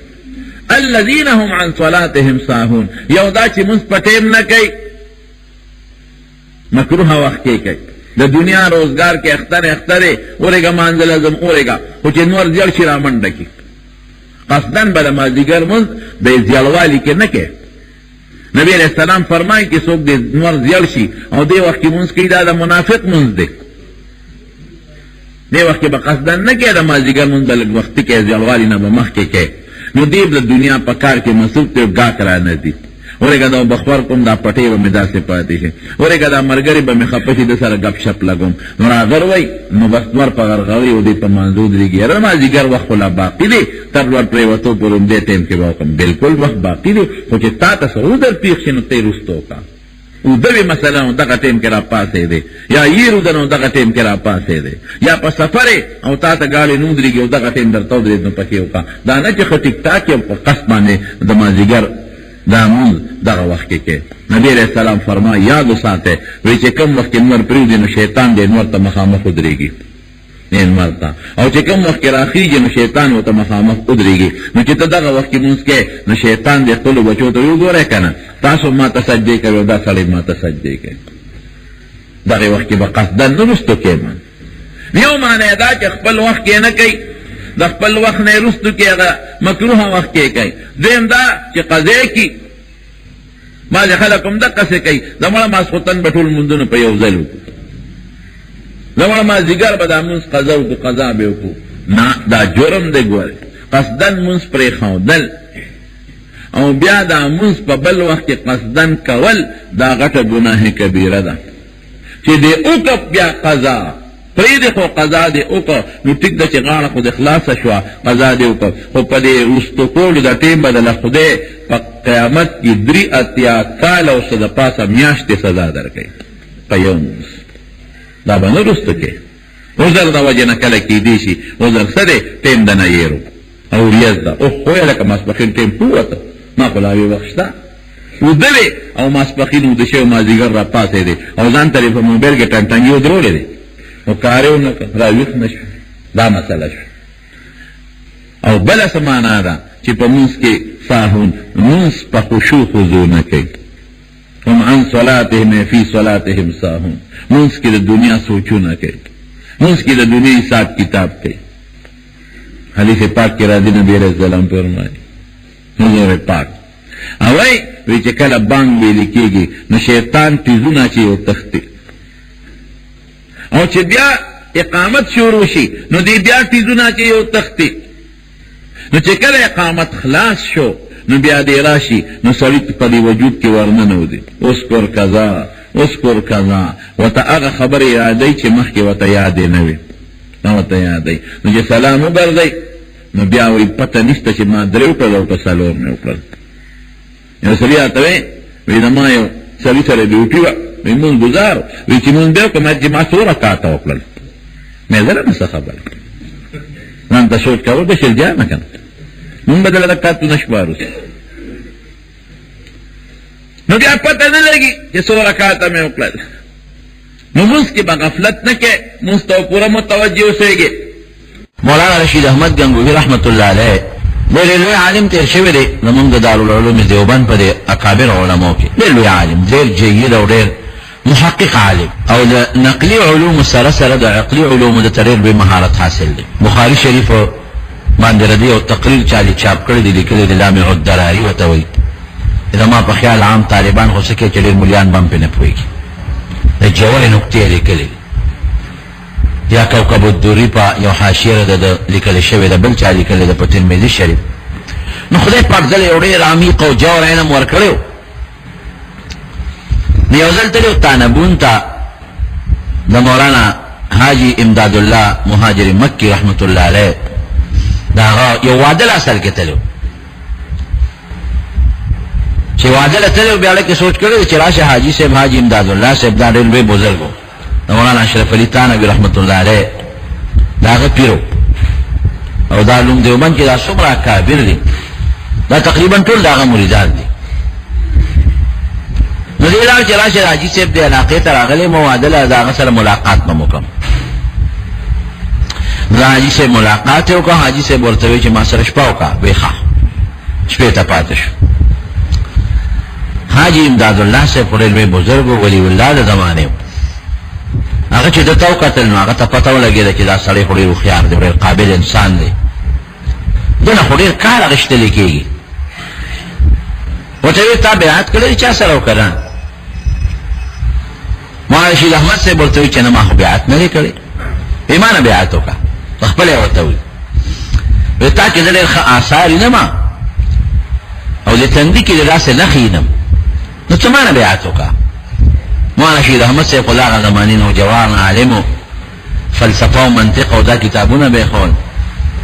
الذین هم عن صلاتهم ساهون، یو دا چې مونږ په ټیم نه کوي، مکروه وخت کې کوي، د دنیا روزګار کې اخترې اورېږه مانځه لازم اورېږه، خو چې نور زیړ شي را منډه کړي، قصدن به د مازدیګر مونځ د زیړوالي کې نه کوي. نبي علیه السلام فرمایي چې څوک د نور زیړ شي او دې وخت کې مونځ کوي، دا د منافق مونځ دی. دې وخت کې به قصدن نه کوي د مازدیګر مونځ، به لږ وختي کوي، زیړوالي نه به مخکې کوي. نو دې د دنیا په کار کې مصروف دی، ګاک را نه دي. ورېږه دا بخور کوم، دا پټۍ به مې داسې پاتې شي، ورېږه دا ملګري به مې خفه شي، د سره ګپ شپ لګوم. نو راغر وی نو بس نور په غرغړي او دې په مانځو درېږي، یاره مازدیګر وخت خو لا باقي دی، تر لوړ پرېوتو پورې همدې ټایم کې به وکړم. بلکل وخت باقي دی، خو چې تا ته څه عذر پېښ شي نو ته یې وروسته وکړه. اوده وي مثلا نو دغه ټایم کې را پاسېدې، یا یېر اوده نو دغه ټایم کې را پاسېدې، یا په سفر او تا ته ګاډۍ نه ودرېږي او دغه ټایم درته ودرېد نو پکې وکړه. دا نه چې ښه ټیک ټاک یې په قصد باندې د مازدیګر دا مونځ دغه وخت کې کوي. نبي علیه السلام فرمایي یاد وساتئ، وایي چې کوم وخت کې نور پرېږدي نو شیطان دې نور ته مخامخ ودرېږي، نور ته، او چې کوم وخت کې راخېږي نو شیطان ورته مخامخ ودرېږي. نو چې ته دغه وخت کې مونځ کوې نو شیطان دې خپلو بچو ته وګورئ که نه، تاسو ما ته سجدې کوئ او دا سړی ما ته سجدې کوي. دغه وخت کې به قصدن نه رستو کوي. یو معنی دا چې خپل وخت کې نه کوي، د خپل وخت نه رستو کې هغه مکروه وخت کې کوي. دویم دا چې قضا کي، بعضې خلک هم دقسې کوي، د مړه ماسخوتن به ټول لمونځونه په یو ځل وکړو، د مړه مازدیګر به دا مونځ قضا وکړو، قضا به وکړو. نه، دا جرم دی. ګورې قصدن مونځ پرېښودل او بیا دا منس په بل وخت کې قصدن کول دا غټه ګناه کبیره ده چې دې اوکه بیا قضا پریده خو قضا دې اوکه نو ټیک ده چې غاړه خو د خلاصه شوه قضا دې اوکه خو په دې رستو کولو د ټیم بدله خدای په قیامت کې 83 کال او څه د پاسه میاشتې سزا درکوي په یو منس دا به نه رستو کې عذر د وجه نه کله کېدی شي عذر څه دی ټیم د نه یېرو او ریاض ده اوه خو یې لکه ماسپښین ټیم پوته ما خو لا یو وخت شته وده دی او ماسپښین وده شوی مازدیګر را پاسېدی او ځان ته یې په موبایل کې ټنټنګي ودرولې دی نو کار یې ونه کړ راویښ نه شو دا مسله شو او بله څه معنا ده چې په منځ کې ساهون منځ په خشوع خضوع نه کوي هم عن صلاتهم فی صلاتهم ساهون منځ کې د دنیا سوچونه کوي منځ کې د دنیا حساب کتاب کوي حدیث پاک کې راځي نبی علیہ السلام فرمایي حضور پاک اوای وی چې کله بانګ ویل کېږي نو شیطان تیزونه چې یو تختی او چې بیا اقامت شروع شي نو دی بیا تیزونه چې یو تختی نو چې کله اقامت خلاص شو نو بیا دی راشي نو سړی په دې وجود کې ورننوځي اذکر کذا اذکر کذا ورته هغه خبرې یادوي چې مخکې ورته یادې نه وي نو ورته یادوي نو چې سلام وګرځئ نو بیا وایي پته نشته چې ما درې وکړل او که څلور مې وکړل یو سړي راته وایي د ما یو سړي سره ډیوټي وه وایي مونځ ګزار وایي چې مونځ بیا وکړم چې ما څو رکاته وکړل مې زره نه څه خبره ځان ته سوچ کوه د شرجانه که نه مونږ به دله رکاتونه شمارو نو بیا پته نه لګي چې څو رکاته مې وکړل نو مونځ کې به غفلت نه کې مونځ ته پوره متوجه اوسېږي مولانا رشید احمد گنگوہی رحمت اللہ علیہ دیر لوی عالم تیر شوی دی زمونږ د دارالعلوم دیوبند په د اکابر علماو کې دیر لوی عالم دیر جید او دیر محقق عالم او د نقلی علوم سره سره د عقلی علوم د تریر به مهارت حاصل دی بخاری شریف باندې ردی او تقریر چالي چاپ کړی دی لیکلی دی لامع الدراری وته وایي زما په خیال عام طالبان خو څه کې چې ډېر ملیان به هم پرې نه پوهېږي د جوړې نقطې یې لیکلي یا کوكب الدوری په یو حاشیه د لیکل شوی د بل چا لیکلی د په ترمذي شریف نو خدای پاک ځل یو ډېر عمیق او جوړ علم ورکړی نو یو ځل تللی تانبون ته د مولانا حاجي امداد الله مهاجر مکی رحمت الله علیه د هغه یو واده اصل کې تللی چې واده له تللی بیا لکه سوچ کړی چې راشه حاجي صاحب حاجي امداد الله صاحب دا ډېر لوی بزرګ و مولانا اشرف علی تانوی رحمت الله علیه دا هغه پیرو او دا علوم دیوبند کې دا څومره اکابر دي دا تقریبا ټول د هغه مریدان دي نو دې لار چې راشه حاجي صاحب د علاقې ته راغلی مو واده له د هغه سره ملاقات به مو کوم دا حاجي صاحب ملاقات یې وکړه حاجي صاحب ورته وایي چې ما سره شپه وکړه وایي ښه شپې ته پاته شو حاجي امداد الله صاحب خو ډېر لوی بزرګ و ولی الله د زمانې هغه چې د تو قتل نو هغه ته پته ولګېده چې دا سړی خو ډېر هوښیار دی ډېر قابل انسان دی دنه خو ډېر کار اخیستلی کېږي ورته وایي تا بیعت کړی چا سره وکړه مولانا رشید احمد صاحب ورته وایي چې نه ما خو بیعت نه دی کړی وایي ما نه بیعت وکړه په خپله یې ورته وایي وایي تا کې زه ډېر ښه آثار ینم او د تندي کې د داسې نښې ینم نو څه ما نه بیعت وکړه مولانا رشید احمد صاحب خو د هغه زمانې نوجوان عالم و فلسفه او منطق او دا کتابونه به یې ښول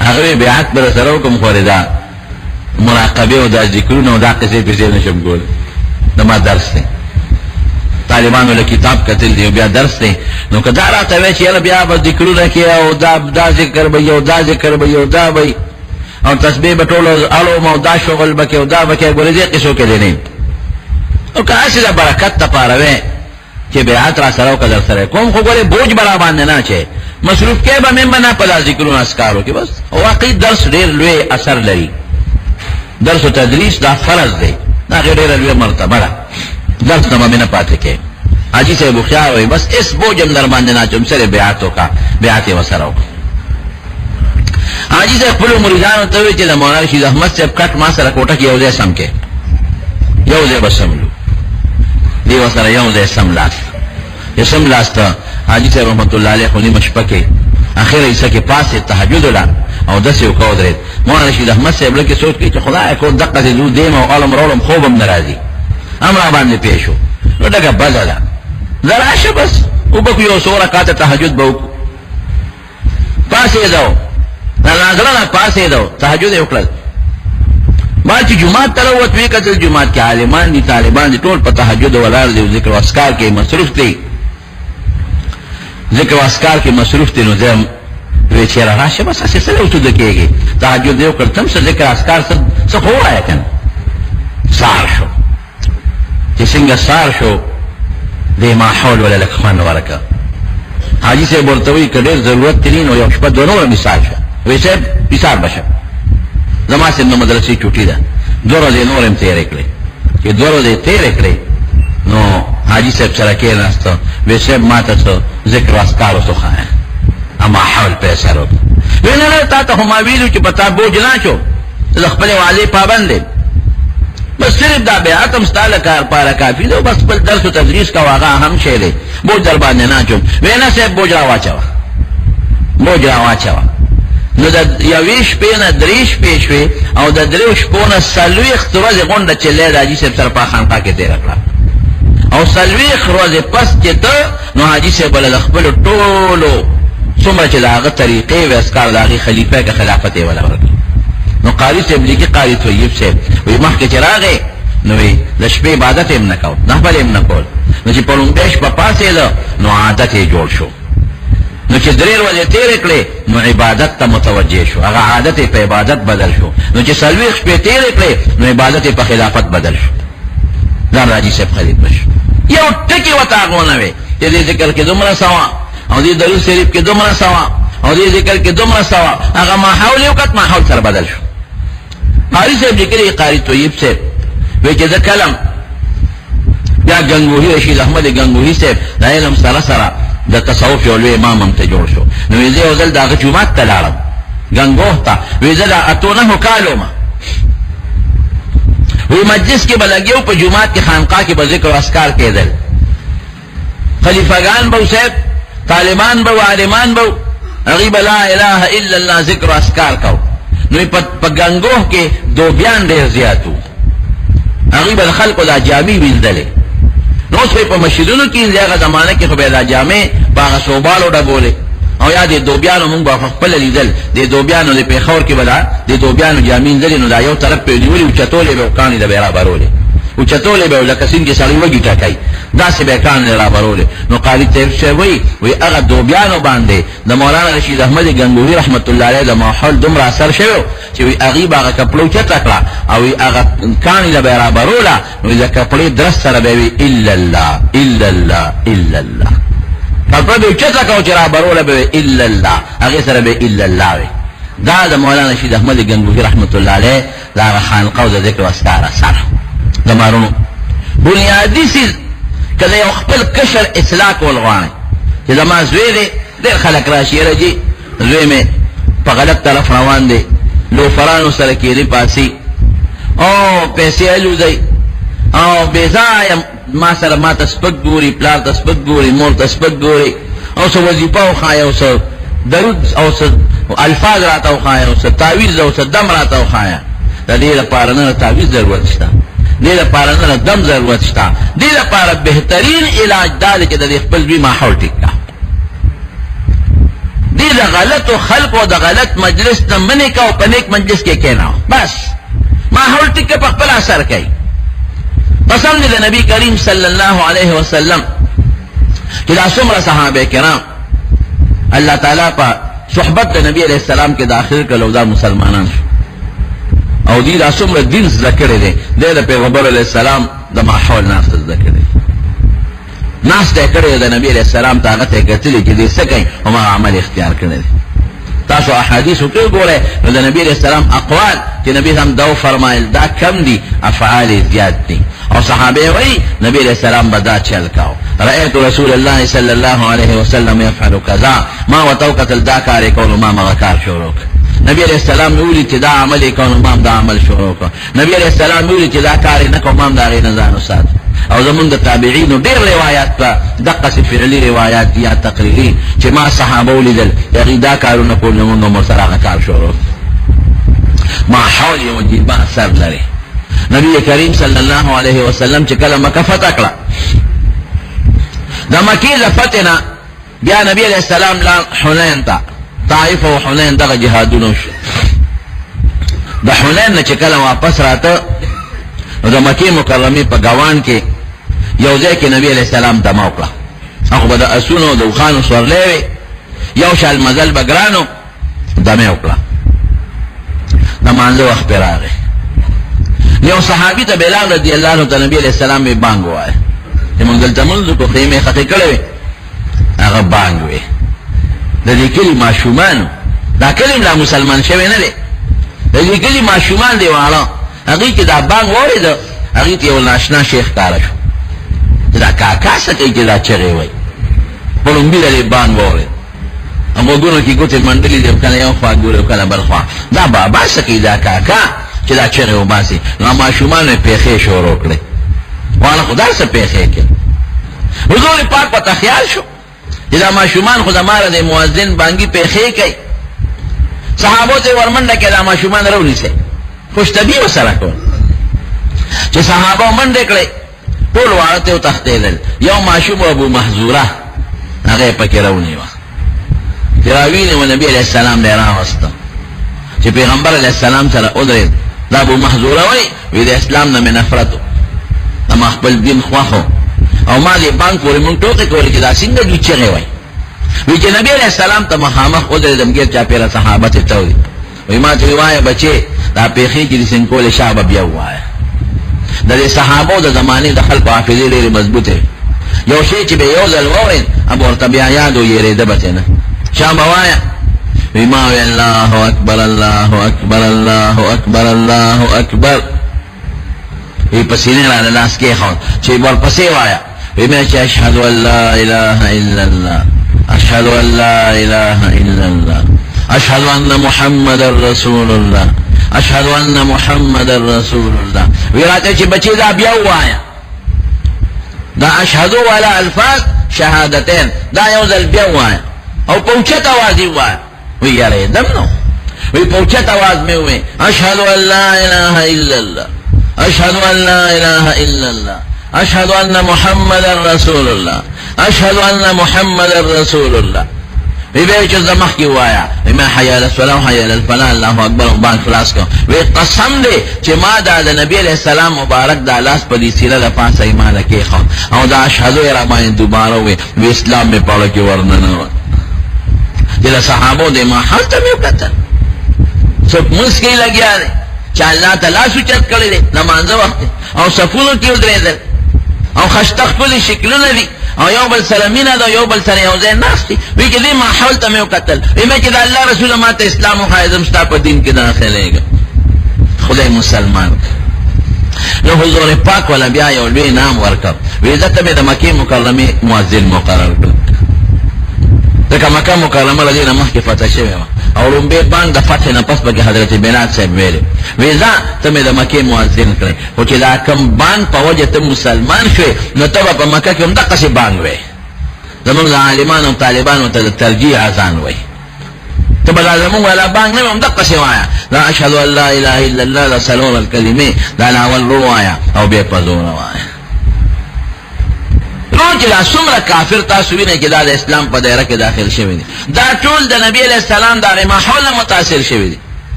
هغه وایي بیعت به راسره وکړم خو دا مراقبې او دا ذکرونه او دا قصې پسې نه شم کولی د ما درس دی طالبانو له کتاب کتل دی او بیا درس دی نو که دا راته وایي چې یاره بیا به ذکرونه کې او دا ذکر به او دا ذکر به او دا به او تسبیح به ټولو اړوم او دا شغل به کې او دا به کې ګورې دې قصو کې دی نه او که هسې د برکت دپاره وی چې بیعت را سره وکړه در سره کوم خو ګورې بوج به را باندې نه چې مصروف کې به مې به نه په دا ذکرونو اسکارو کې بس واقعي درس ډېر لوی اثر لري درس و تدریس دا فرض دی دا ډېره لویه مرتبه ده درس نه به مې نه پاتې کې حاجي صاحب هوښیار وایي بس اس بوج هم در باندې نه اچوم سره بیعت وکړه بیعت یې ورسره وکړه حاجي صاحب خپلو مریدانو ته وایي چې د مولانا رشید احمد صاحب کټ ما سره کوټه کې یو ځای سم کې یو ځای به سملو دی ورسره یو ځای سم لاست حاجي صاحب رحمت الله علیه خو نیمه شپه کې اخر ایسا کې پاسه تهجد ولا او دسې وکاو درې مولانا رشید احمد صاحب لکه سوچ کې چې خدای کو دقه دې زو دیم او علم رولم خوبم ناراضي امر باندې پیښو نو دغه بدله زراشه بس وبکو یو سو رکعات تهجد به پاسه داو نازلنا پاسه داو تهجد وکړل ما چې جمعه تلوت وی کتل جمعه کې عالمان دي طالبان دي ټول په تهجد ولار دي ذکر او اذکار کې مصروف دي ذکر او اذکار کې مصروف دي نو زم وی چې راشه بس اسې سره وته دکېږي تهجد یو کړتم څه ذکر اذکار څه خو راځي کنه سار شو چې څنګه سار شو دې ما حول ولا لك خوان ورکا حاجی سے بولتوی کډیر ضرورت ترین او یو شپه دونو مثال شه وی صاحب مثال بشه زما سره نو مدرسې چوټی ده دوره دې نورم تیرې کړې چې دوره دې تیرې کړې نو حاجی صاحب سره کې ناسته وی صاحب ماته څه ذکر واسکار وسو خای اما حول پیسې ورو وینه تا ته هم ویلو چې پتا بوج نه شو خپل والی پابند دي بس صرف دا بیعت هم ستاله کار پاره کافی ده بس بل درس و تدریس کا واقع هم شی دی بوج در باندې نه چوم وینا صاحب بوج را واچوا نو د یویش پینه دریش پېښوي او د دریش پونه سلويخ ورځې غونډه چلې راځي صاحب سره په خانقاه کې تیر کړه او سلويخ ورځې پس چې ته نو حاجی صاحب بل خپل ټولو څومره چې داغه طریقې و اسکار داغه خلیفہ کې خلافت ولا ورکړي نو قاری صاحب لیکي قاری طیب صاحب وی مخکې چراغه نو وی د شپې عبادت هم نه کاو نه بل هم نه کول نو چې په لومبېش په پاسې له نو عادت یې جوړ شو نو چې درې ورځې تیر کړې نو عبادت ته متوجه شو هغه عادت په عبادت بدل شو نو چې سلوي شپې تیر کړې نو عبادت په خلافت بدل شو دا راځي صاحب خلیفہ شو یو ټکی وتا غونه وی چې دې ذکر کې دومره سوا او دې درود شریف کې دومره سوا او دې ذکر کې دومره سوا هغه ماحول یو کټ ماحول سره بدل شو قاری صاحب لیکلی قاری طیب صاحب وی چې دا کلم یا گنگوہی رشید احمد گنگوہی صاحب دا علم سره سره د تصوف یو لوی امام هم ته جوړ شو نو وی زه ځل دا جمعه ته لاړم گنگوه ته وی زه دا اتونه کالو ما وی مجلس کې بلګیو په جمعه کې خانقاه کې به ذکر او اذکار کېدل خلیفګان به صاحب طالبان به عالمان به غیب لا اله الا الله ذکر او اذکار کو نو په گنگوه کې دو بیان ډېر زیاتو غیب الخلق دا جامع وینځلې نو اوس په مسجدونو کې هغه زمانه کې خو به دا جامع باغ صوبالو ډبولې او یا دې دوبیانو مونږ په خپل لیدل دې دوبیانو د پیښور کې ولا دې دوبیانو جامع وینځلې نو دا یو طرف په نیولې او چتولې به کانی د برابرولې او چتولې به لکه څنګه سړی وږي ټکای دا څه به کان برابرولې نو قاری طیب شوی وی هغه دوبیانو باندې د مولانا رشید احمد گنگوہی رحمت الله علیه د ماحول دومره اثر شوی چې وی هغه باغ کپلو چتکړه او هغه کانی د برابروله نو د کپلې درس سره به الا الله الا الله الا الله کپلو چتکړه چې برابروله به الا الله هغه سره به الا الله دا د مولانا رشید احمد گنگوہی رحمت الله علیه دا خانقاه او ذکر او اذکار سره زمارونو بنیادی سیز کله یو خپل کشر اصلاح کول غواړي چې زما زوی دی ډېر خلک راشي راځي زوی مې په غلط طرف روان دی لوفرانو سره کېږي پاسي او پیسې الوځي او بېځایه ما سره ما ته سپک ګوري پلار ته سپک ګوري مور ته سپک ګوري او څه وظیفه وښایه او څه درود او څه الفاظ راته وښایه او څه تعویض او څه دم راته وښایه د دې لپاره نه تعویض ضرورت شته دې لپاره نه دم ضرورت شته دې لپاره بهترین علاج دا دی چې د خپل وی ماحول ټیک کا دې د غلط خلق او د غلط مجلس نه منې کا او په نیک مجلس کې کېناو بس ماحول ټیک په خپل اثر کوي قسم دې د نبی کریم صلی الله علیه وسلم چې دا څومره صحابه کرام الله تعالی په صحبت د نبی علیہ السلام کې داخل کړل او دا مسلمانان او دې دا څومره دین ذکر دی د پیغمبر علیہ السلام د ماحول ناس ذکر دی ناس ته کړی د نبی علیہ السلام طاقت یې کتلی چې دې څه کوي او ما عمل اختیار کړی تاسو احادیث کې ګوره نو د نبی علیہ السلام اقوال چې نبی هم دا فرمایل دا کم دي افعال زیات دي او صحابه وی نبی علیہ السلام بدا چل کاو رأيت رسول الله صلى الله عليه وسلم يفعل كذا ما وتوقت الذاكار يكون ما مغكار شروك نبی علیہ السلام ویلی چې دا عمل کون مام دا عمل شروع کړ نبی علیہ السلام ویلی چې دا کار نه کوم مام دا غي نه ځانو سات او زمونږ د تابعین ډېر روایت په دقه فعلی روایت یا تقریری چې ما صحابه ولیدل یغی دا کارونه کول نو موږ سره کار شروع ما حول یو جیبا سر لري نبی کریم صلی الله علیه وسلم چې کله مکه فتح کړه د مکې د فتحنا بیا نبی علیہ السلام لا حنین تا طائف او حنین دغه جهادونو شو د حنین نه چې کله واپس راته نو د مکې مکرمه په ګوان کې یو ځای کې نبی علیہ السلام دمو کړه هغه به د اسونو د خوانو سورلې یو شال مزل بګرانو دمه وکړه د مانځه وخت راغی یو صحابي ته بلال رضی الله عنه ته نبی علیہ السلام به بانګ وای چې مونږ دلته مونږ کو خیمه خطه کړې هغه بانګ وی د دې کلی ماشومان دا کلی لا مسلمان شوی نه دی د دې کلی ماشومان دی واړه هغه کې دا بانګ وورید هغه ته یو ناشنا شیخ کار شو دا کاکا سکه کې دا چغې وای په لومبي لري بانګ وورید امو ګورو کې ګوتې منډلې دې کله یو خوا ګورو کله بل خوا دا بابا سکه دا کاکا چې دا چغې وباسي نو ماشومان په خې شروع کړي وانا خدای څخه پیښه کې حضور پاک پته خیال شو چې دا ماشومان خدای مار د مؤذن باندې پیښه کوي صحابه ته ورمنډه کې دا ماشومان راونی سي خوش طبيعي وسره کو چې صحابه منډه کړي ټول واړه ته تختیدل یو ماشوم ابو محذوره هغه پکې راونی و تراوین و نبی علیہ السلام له راوسته چې پیغمبر علیہ السلام سره اودره دا ابو محذوره وی د اسلام نه نفرتو ما خپل دین خواخو او ما دې بانک پورې مونږ ټوکې کولې چې دا څنګه دې چغې وای وی چې نبی علیہ السلام ته مخامخ اودره دمګر چا پیرا صحابه ته توي وی ما ته وای بچي دا پیخي چې څنګه کولې شابه بیا وای د صحابه د زمانه د خلق حافظه لري مضبوطه یو شی چې به یو ځل وورین ابو ارتبیا یادو یې رده بچنه شابه وای وی ما وی الله اکبر الله اکبر الله اکبر الله اکبر وی پسینه را لاس کې خو چې ور پسې وایا وی مې چې اشهد ان لا اله الا الله اشهد ان لا اله الا الله اشهد ان محمد رسول الله اشهد ان محمد رسول الله وی راته چې بچی دا بیا وایا دا اشهد ولا الفاظ شهادتين دا یو ځل بیا وایا او پوښتنه واځي وایا وی یاره دم نو وی پوښتنه واځ مې وې اشهد ان لا اله الا الله اشهد ان لا اله الا الله اشهد ان محمد رسول الله اشهد ان محمد رسول الله وی به چې زمخ کی وایا ما حي على الصلاه حي على الفلاح الله اکبر وبان خلاص کو وی قسم دې چې ما د نبی علیہ السلام مبارک د لاس په دې سیره د پاسه ایمان کې خو او دا اشهد را باندې دوباره وی اسلام په پاړه کې ورننه دغه صحابه دې ما حالت مې وکړه څوک مسکی لګیا دي چې الله تعالی سوچت کړی دی نماز وخت او صفونو کې ودرېدل او خشتخپل شکلونه دي او یو بل سره مینه ده یو بل سره یو ځای ناستي وی کې دې ماحول ته مې وکتل وی چې د الله رسول ماته اسلام او خایزم ستا په دین کې داخليږي خدای مسلمان نو حضور پاک ولا بیا یو لوی نام ورکړ وی ځکه مې د مکه مکرمه مؤذن مقرر کړ ځکه مکه مکرمه لدی نه مخکې فتح شوی او لومبه باندې د فتح نه پس به حضرت بلال صاحب ویل ویزا ته مې د مکه مؤذن کړ او چې دا کم باندې په وجه ته مسلمان شوی نو ته په مکه کې هم د قصې باندې وې زمونږ عالمانو طالبانو ته ترجیح اذان وې ته به زمونږ ولا باندې هم د قصې وایا لا اشهد ان لا اله الا الله لا سلام الکلمه دا اول روایا او به په زور وایا نو چې دا څومره کافر تاسو وینئ چې دا د اسلام په دایره کې داخل شوی دي دا ټول د نبی علیہ السلام د ماحول متاثر شوی دي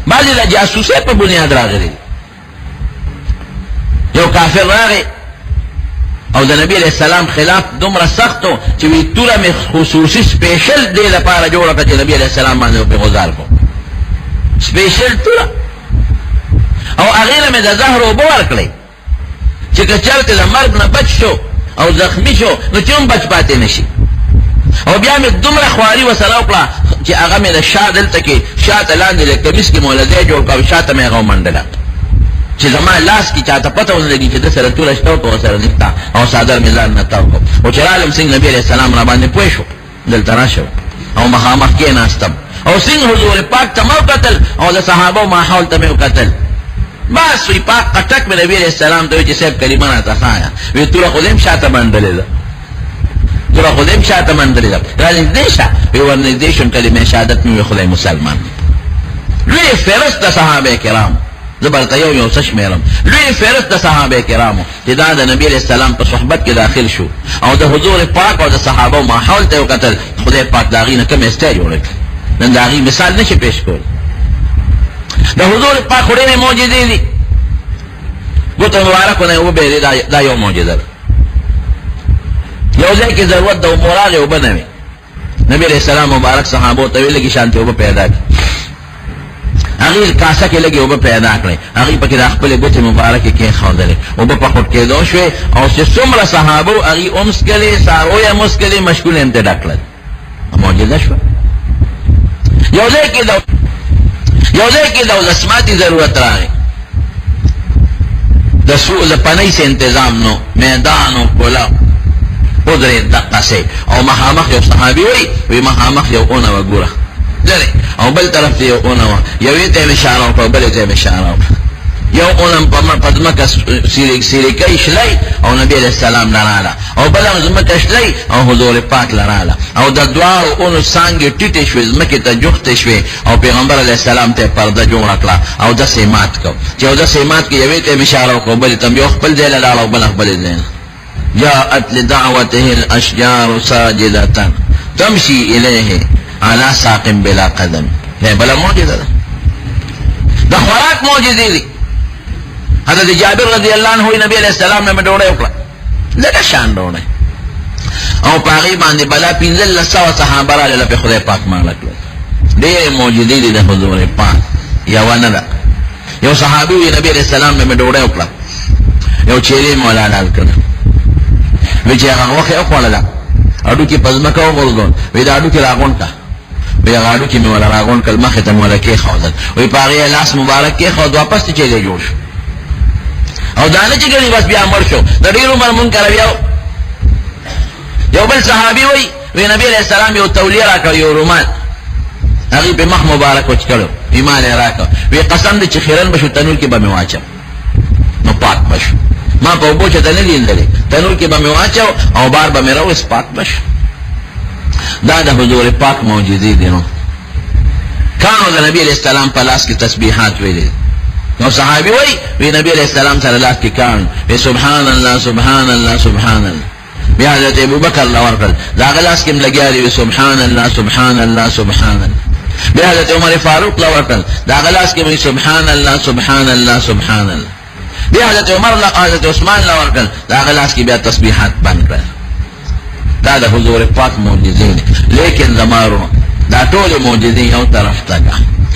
بعضې د جاسوسۍ په بنیاد راغلي یو کافر راغی او د نبی علیہ السلام خلاف دومره سخت و چې وی توره مې خصوصي سپیشل دې لپاره جوړه کړه چې نبی علیہ السلام باندې پرې غزار کو سپیشل توره او هغې له مې د زهر اوبه ورکړئ چې که چېرته د مرګ نه بچ شو او زخمی شو نو چې هم بچ پاتې نشي او بیا مې دومره خواري ورسره وکړه چې هغه مې د شا دلته کې شاته لاندې د کمیس کې مولدی جوړ کړه او شاته مې هغه ومنډله چې زما لاس کې چاته پته ونه لګي چې د سره توره شته او ورسره نشته او څادر مې ځان نه تاو کړ او چې رالم څنګه نبي علیہ السلام را باندې پوه شو دلته راشه او مخامخ کېناستم او څنګه حضور پاک ته مو قتل او د صحابه ماحول ته مو قتل بس وی پاک قټک به نبی علیہ السلام ته چې صاحب کلمه نه تخایا وی تور خودم شاته باندې ده تور خودم شاته باندې ده راځي دیشه وی ورنه دیشم کلمه شهادت مې خدای مسلمان لوی فرست صحابه کرام زبرته یو څه شمیرم لوی فرست د صحابه کرامو چې دا د نبی علیہ السلام په صحبت کې داخل شو او د حضور پاک او د صحابه ماحول ته قتل خدای پاک داغي نه کوم استای جوړ نن داغي مثال نشي پیش کول د حضور پاک خوري معجزې دي ګوت مبارکونه او به دا یو معجزه ده یو ځای کې ضرورت د موراله وبنوي نبی علیہ السلام مبارک صحابه ته ویل کې شانته وب پیدا کی هغه کاسه کې لګي وب پیدا کړي هغه پکې د خپل ګوت مبارک کې خوندلې وب په خټ کې دوه او چې څومره صحابه هغه اومس کړي سارویا مسکلي مشغول هم ته ډکل معجزه شو یو ځای کې د لسماتي ضرورت راغی د سوء پنۍ سے انتظام نو میدانو کولا قدرت دقه سي او مخامخ یو صحابي وي مخامخ یو اونه وګوره لري او بل طرف ته یو اونه یو ته اشاره او بل ته اشاره یو اونم په پدمکه سیری کوي شلای او نبی علیہ السلام لراله او بل زمکه شلای او حضور پاک لراله او د دعا اونو څنګه ټیټه شوې زمکه ته جوخته شوې او پیغمبر علیہ السلام ته پرده جوړ کړه او د سیمات کو چې او د سیمات کې یو ته اشاره او بل ته یو خپل ځای لاله او بل خپل ځای جاءت لدعوته الاشجار ساجده تمشي اليه على ساق بلا قدم ہے بلا معجزہ ده خوراک معجزه دي حضرت جابر رضی اللہ عنہ نبی علیہ السلام نے ډوډۍ وکړه لکه شان ډوډۍ او پاغي باندې بلا پینځل لسو صحابه را له خدای پاک مالک ډېر معجزې دي د حضور پاک یا ونه ده یو صحابي نبی علیہ السلام نے ډوډۍ وکړه یو چیرې مولانا کړ وی چې هغه وخت یو خپل اډو کې پزماکو ورغون وی دا اډو کې راغون کا وی هغه اډو کې مولا راغون کلمه ختم ولا کې خوذل وی پاغي لاس مبارک کې خو واپس ته چلے جوړ شو او دانه چې ګني بس بیا مړ شو د ډیر عمر منکر یو بل صحابي وی نبی علیہ السلام یو تولیه راکړ یو رومال هغه په مخ مبارک وچ کړو ایمان راکړ وی قسم دې چې خیرن بشو تنور کې به مې واچم نو پاک بشو ما په بوچه ته نه لیندلې تنور کې به مې واچو او بار به مې راو پاک بشو دا د حضور پاک معجزې دي نو کانو د نبی علیہ السلام په لاس کې تسبیحات ویلې نو صحابي وی نبی علیہ السلام صلی الله علیه وسلم وی سبحان الله سبحان الله سبحان الله بیا حضرت ابوبکر لور کړ دا غلاس کې لګیاري سبحان الله سبحان الله سبحان الله بیا حضرت عمر فاروق لور کړ دا غلاس کې سبحان الله سبحان الله سبحان الله بیا حضرت عمر حضرت عثمان لور کړ دا غلاس کې بیا تسبیحات بند کړ دا د حضور پاک معجزې لیکن زمارو دا ټول معجزې یو طرف ته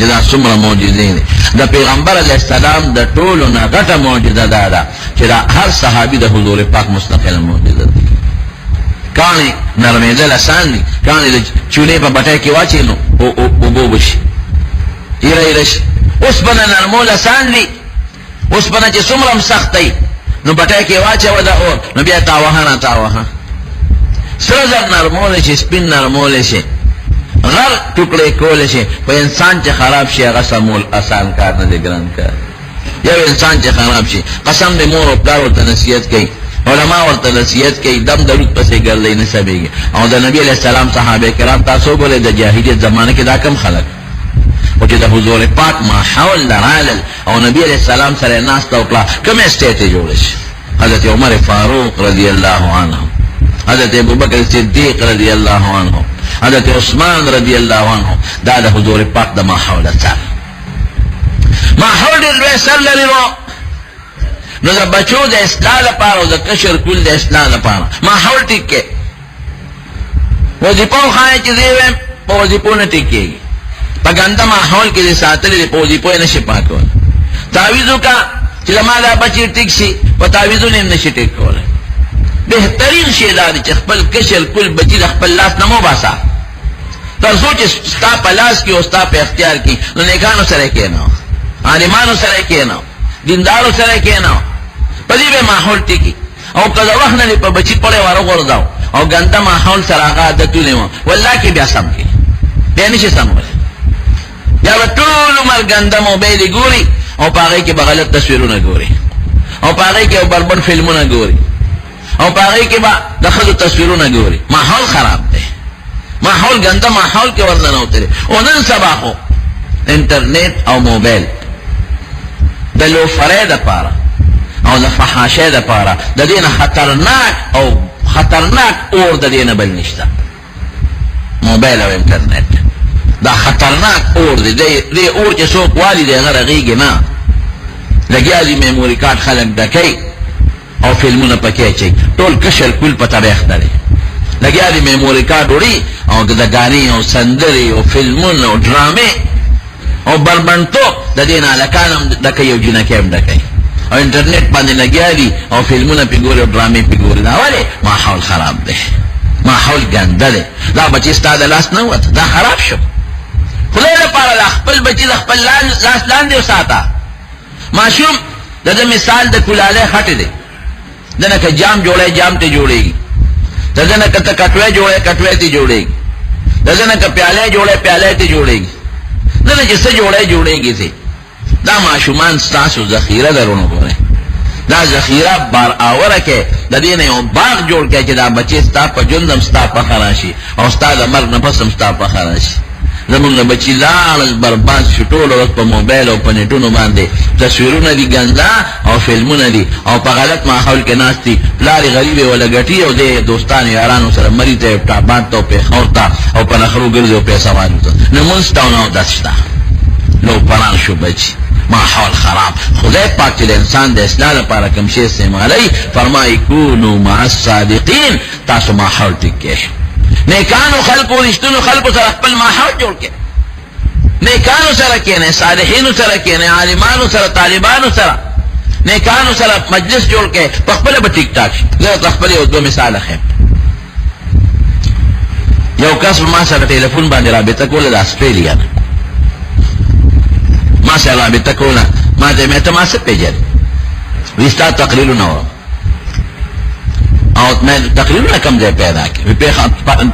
دا څومره معجزې دي د پیغمبر علیہ السلام د ټولو نه غټه معجزه ده چې دا هر صحابي د حضور پاک مستقل معجزه ده کانی نرمېدل آسان دي کانی د چولې په بټای کې واچي نو او بوبشي ایرش اوس باندې نرمول آسان دي اوس باندې چې څومره سخت دی نو بټای کې واچي ودا اور نو بیا تاوه سره زر نرمول شي سپین نرمول شي غر ټوکړې کول شي په انسان چې خراب شي هغه سمول آسان کار نه دی ګران کار یو انسان چې خراب شي قسم دې مور او پلار ورته نصیحت کوي علماء ورته نصیحت کوي دم درود پسې ګرځي نه سبيږي او د نبی علیہ السلام صحابه کرام تاسو بوله د جاهلیت زمانه کې دا کم خلک او چې د حضور پاک ما حول درال او نبی علیہ السلام سره ناس ته وکړه کوم استیته جوړ شي حضرت عمر فاروق رضی الله عنه حضرت ابوبکر صدیق رضی الله عنه حضرت عثمان رضی اللہ عنہ دا دا حضور پاک دا ماحول سر ماحول دیر دوی سر لری رو نو دا بچو دا اصلاح لپارا دا کشر کل دا اصلاح لپارا ماحول ٹک کے وزیپو خواہی چیزی ویم پا وزیپو نا ٹکے گی پا گندہ ماحول کے دی ساتلی دی پا وزیپو نشی پاکولا تاویزو کا چلا ما دا بچی ٹک سی پا تاویزو نیم نشی ٹک کولا بہترین شی داری چې خپل کشر کل بچی د خپل لاس نمو باسا تر سوچ ستا په لاس کې او ستا په اختیار کې نو نیکانو سره کېناو عالمانو سره کېناو دیندارو سره کېناو په دې به ماحول ټیکی او کله وخت نه په بچی پړې واره ورځاو او ګنده ماحول سره هغه عادتونه و والله کې بیا سم کې بیا نشي سم یا به ټول عمر ګنده موبایل ګوري او په هغې کې به غلط تصویرونه ګوري او په هغې کې بربر فلمونه ګوري او په هغې کې به د ښځو تصویرونه ګوري. ماحول خراب دی، ماحول ګنده ماحول کې ورننوتلی. او نن سبا خو انټرنیټ او موبایل د لوفرۍ دپاره او د فحاشۍ دپاره د دې نه خطرناک اور د دې نه بل نشته. موبایل او انټرنیټ دا خطرناک اور دی. دې اور چې څوک والي دی هغه رغېږي نه. لګیا دي میموري کارډ خلک ډکوي او فلمونه پکې اچوي، ټول کشر کول په تاریخ دی. لګیا دي میموري کارډ وړي او د ګانې او سندرې او فلمونه او ډرامې او بربنډتوب د دې نه هلکان هم ډکوي او جینکې هم ډکوي او انټرنیټ باندې لګیا دي او فلمونه پې ګوري او ډرامې پې ګوري. دا ولې؟ ماحول خراب دی، ماحول ګنده دی. دا بچی ستا د لاس نه ووته، دا خراب شو. خدای لپاره دا خپل بچی د خپل لاس لاندې وساته. ماشوم د ده مثال د کلالۍ خټې دی. د نه که جام جوړی جام ته جوړېږي، د ده نه که ته کټوی جوړی کټوی ته جوړېږي، د ده نه که پیالی جوړی پیالی ته جوړېږي، د نه چې څه جوړی جوړېږي ځې. دا ماشومان ستاسو ذخیره درونو ګورئ. دا ذخیره بار آوره کې د دې نه یو باغ جوړ کړئ چې دا بچې ستا په ژوند هم ستا پخه راشي او ستا د مرګ نه پس هم ستا پخه راشي. زمونږ بچي لاړل برباد شو، ټوله ورځ په موبایل او په نیټونو باندې تصویرونه دي ګنده او فلمونه دي او په غلط ماحول کې ناست دي. پلار یې غریب یې وله ګټي او دی دوستانو یارانو سره مري ته ټاباد ته او پېښور ته او په نخرو ګرځي او پیسه والو ته. لمونځ شته او نه اودس شته. لو پران شو بچي، ماحول خراب. خدای پاک چې د انسان د اصلاح لپاره کوم شی استعمالوي فرمایي کونو مع الصادقین، تاسو ماحول ټیک کړئ. نیکانو خلقو رښتونو خلقو سره خپل ماحول جوړ کړئ. نیکانو سره کښېنئ، صالحینو سره کښېنئ، عالمانو سره، طالبانو سره، نیکانو سره مجلس جوړ کړئ، په خپله به ټیک ټاک شي. زه ته خپل یو دوه مثاله ښیم. یو کس ما سره ټلیفون باندې رابطه کوله د اسټرالیا نه. ما سره رابطه کوله، ما ته ته ما څه پېژنې؟ وایي ستا تقریرونه وم او مې تقریرونه کوم ځای پیدا کړي.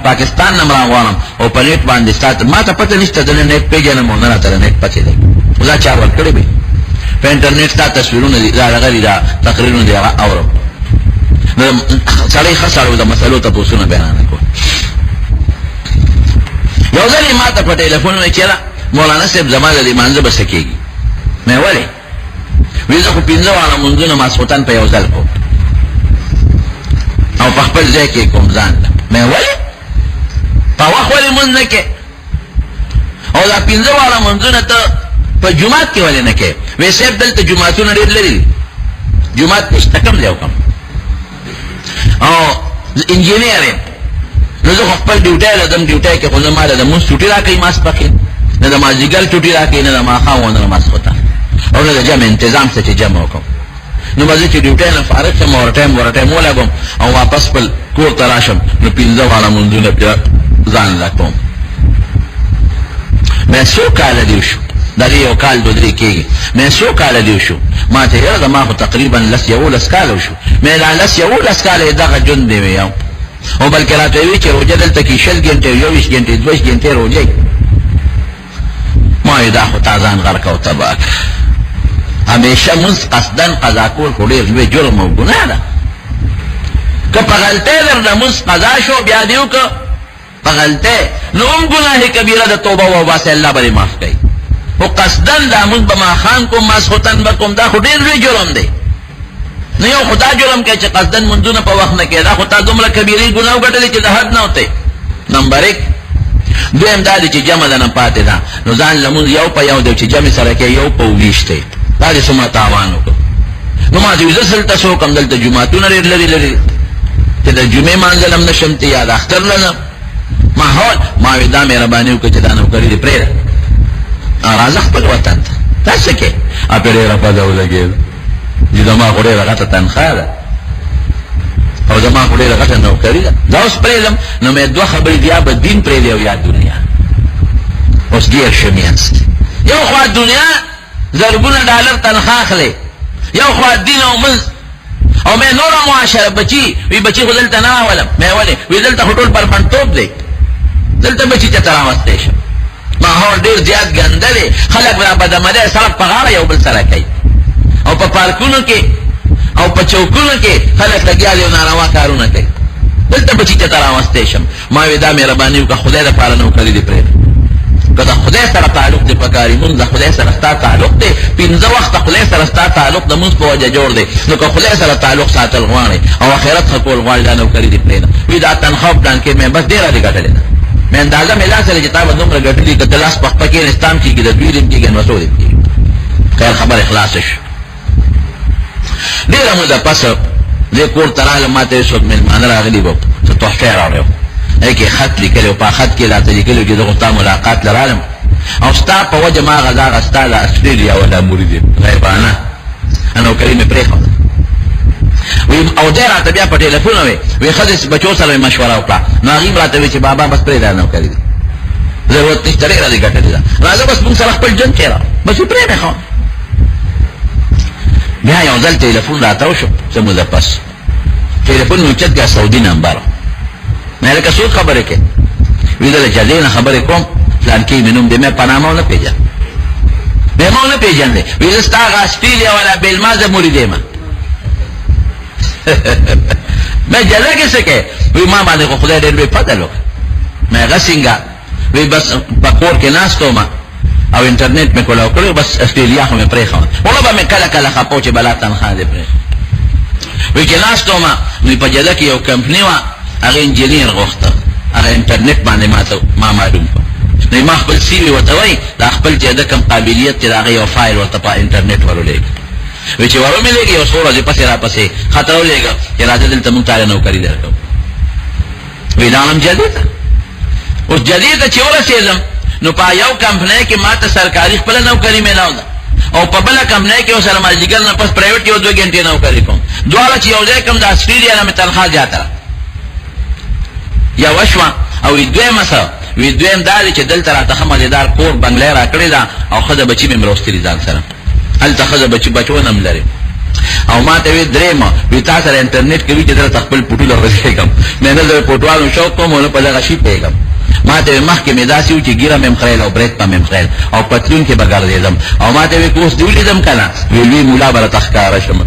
پاکستان نه راغواړم او په نیټ باندې ستا ما ته پته نشته، زه نه نیټ پېژنم او نه راته نیټ پته دی. دا چا ورکړی وي په انټرنیټ ستا تصویرونه دي، دا هغه دي، دا تقریرونه دي، هغه اورم. سړی ښه سړی د مسلو تپوسونه بیانونه کول. یو ځل یې ما ته په ټلیفون وایي چېره مولانا صاحب زما د لمانځه به څه کېږي؟ مې ولې؟ وایي زه خو 15 واړه لمونځونه ماسخوتن په یو ځل کوم او په خپل ځای کې کوم ځان ته. مې ولې؟ په وخت ولې لمونځ نه کوې؟ او دا 15 واړه لمونځونه ته په جومات کې ولې نه کوې؟ وایي صاحب دلته جوماتونه ډېر لرې دي، جومات نشته، کم ځای وکړم. او انجینیر یم، نو زه خو خپل ډیوټی لرم، ډیوټی کې خو زه ما له د مونځ چوټي راکوي ماسپښین، نه د مازدیګر چوټي راکوي، نه د ماښام او نه د ماسخوتن، او نه د جمع انتظام څه چې جمع وکړم. نو به زه چې ډیوټی نه فارغ شم او ټایم ولګم او واپس خپل کور ته راشم، نو 15 واړه لمونځونه بیا ځان له کوم. مې څو کاله دې وشو، دا دې یو کال 2-3 کېږي، مې څو کاله دې وشو. ما ته یاره زما خو تقریبا 11 کاله وشو. مې دا 11 کاله دغه ژوند دی ویو او بلکې راته وایي چې روژه دلته کې 20 ګنټې 21 ګنټې 22 ګنټې روژه. ما وایي دا خو تا ځان غرق او تباه کړه. همیشه مونځ قصدن قضا کول خو ډېر لوی جرم او ګناه ده. که په غلطۍ درنه مونځ قضا شو بیا دې وکړه په غلطۍ، نو هم ګناه کبیره ده، توبه وباسئ، الله به دې معاف کوي. خو قصدن دا مونځ به ماښام کوم ماسخوتن به کوم، دا خو ډېر لوی جرم دی. نو یو خو دا جرم کوي چې قصدن مونځونه په وخت نه کوي، دا خو تا دومره کبیرې ګناه وګټلې چې د حد نه وتی. نمبر 1. دویم دا دی چې جمع ده نه پاتې ده، نو ځان لمونځ یو په یو دی چې جمع سره کوي یو په 19 دی. دا دې څومره تاوان وکړو. نو ما دې زه دلته څه وکړم؟ دلته جوماتونه ډېر لرې چې د جمعې مانځل هم نه شم ته یا د اختر نه ځم ماحول. ما وایي دا مهرباني وکړه چې دا نوکري دې پرېږده، راځه خپل وطن ته. دا څه کوې؟ پرې ډېره پزه ولګېده چې زما خو ډېره غټه تنخواه ده او زما خو ډېره غټه نوکري ده، دا اوس پرېږدم. نو مې 2 خبرې دي، یا به دین پرېږدي او یا دنیا. اوس ګیر شه منځ کې. یو خوا دنیا زرګونه ډالر تنخواه اخلي، یو خوا دین او منځ. او مې نوره معاشره بچي وی بچي خو دلته نه راولم. مې ولې؟ وی دلته خو ټول بربنډتوب دی، دلته بچي ته راوستی شم. ماحول ډیر زیات ګنده دی، خلک را بدعملي سړک په غاړه یو بل سره کوي، او په پارکونو کې او په چوکونو کې خلک لګیا دي او ناروا کارونه کوي. دلته به چې ته راوستی شم ما وې دا مهرباني وکړه خدای دپاره نوکري دې پرېږده، که د خدای سره تعلق دی پکاري مونږ د خدای سره ستا تعلق دی، 15 وخته خدای سره ستا تعلق د مونځ په وجه جوړ دی، نو که خدای سره تعلق ساتل غواړې او آخرت ښه کول غواړې دا نوکري دې پرېږده. وایي دا تنخوا پلان کې مې بس ډېره دې ګټلې ده، مې اندازه مې لاس سره چې تا به دومره ګټلي که ته لاس په خپه کښېنې ستا هم کېږي د دوی دې هم کېږي نو څو دې کېږي. خیر خبره خلاصه شو. ډېره موده پس دې کور ته راغلم، ما ته څوک مېلمانه راغلي وو، څه تحفې راوړی وو، هغې کې خط لیکلی و، په خط کې راته لیکلي و چې زه خو ستا ملاقات له رالم او ستا په وجه ما هغه دغه ستا د اسټرېلیا ولا مرید یم غیبانه نوکري مې پرېښوده. او دی راته بیا په ټېلیفون وی ښځې بچو سره مې مشوره وکړه، نو هغې م راته وی چې بابا بس پرېږده نوکري دی، ضرورت نشته، ډېره دې ګټلې ده، راځه بس مونږ سره خپل ژوند تېروه، بس یې پرېښوه. بیا یو ځل ټېلیفون راته وشو څه موده پس، ټېلیفون مې اوچت کړه، سعودي نمبر و. مې لکه څوک خبرې کوې؟ وی زه د جدې نه خبرې کوم، پلان کې مې نوم دی، مې په نامه ونه پېژنم، مې ما ونه پېژندی. وی زه ستا هغه اسټرېلیا والا بېلما زه مرید یم. مې جده کې څه کوې؟ وی ما باندې خو خدای ډېر بې فضل وکړ. مې هغه څنګه؟ وی بس په کور کې ناست وم او انټرنېټ مې کولاو کړی، بس اسټرېلیا خو مې پرېښوده، وړه به مې کله کله خپه و چې بلا تنخوا دې پرېښوده. وی چې ناست وم نو په جده کې یو کمپني وه، هغه انجینیر غوښته، هغه انټرنېټ باندې ما معلوم کړ. نو ما خپل سی وي ورته وایي دا خپل چې د کوم قابلیت چې د هغه یو فایل ورته په انټرنېټ ورولېږي. وی چې ور ومې لېږي یو څو ورځې پسې راپسې خطر ولېږه چې راځه دلته مونږ تاله نوکري درکوو. وی دا هم جدې ته. اوس جدې ته چې ورسېدم نو په یو کمپنۍ کې ما ته سرکاري خپله نوکري میلاو ده او په بله کمپنۍ کې ورسره مازدیګر نه پس پرایویټ یو 2 ګنټې نوکري کوم، دواړه چې یو ځای کوم د اسټرېلیا نه مې تنخوا زیاته ده. یوه شوه او دویمه څه وی دویم دا دی چې دلته راته ښه مزېدار کور بنګلی را کړې ده او ښځه بچي مې راوستلي ځان سره، هلته ښځه بچونه هم لري. او ما ته وی درېیمه وی تا سره انټرنېټ کوي چې درته خپل پوټونه رسېږم، مې نه زه پوټوالو شوق کوم او نه په دغه شي پوهېږم. ما ته وی مخکې مې داسې و چې ګیره مې هم خریل او برېت به مې هم خریل او پتلون کې به ګرځېدم. او ما ته وی که اوس دې ولیدم که نه وی لوی ملا به راته ښکاره شم،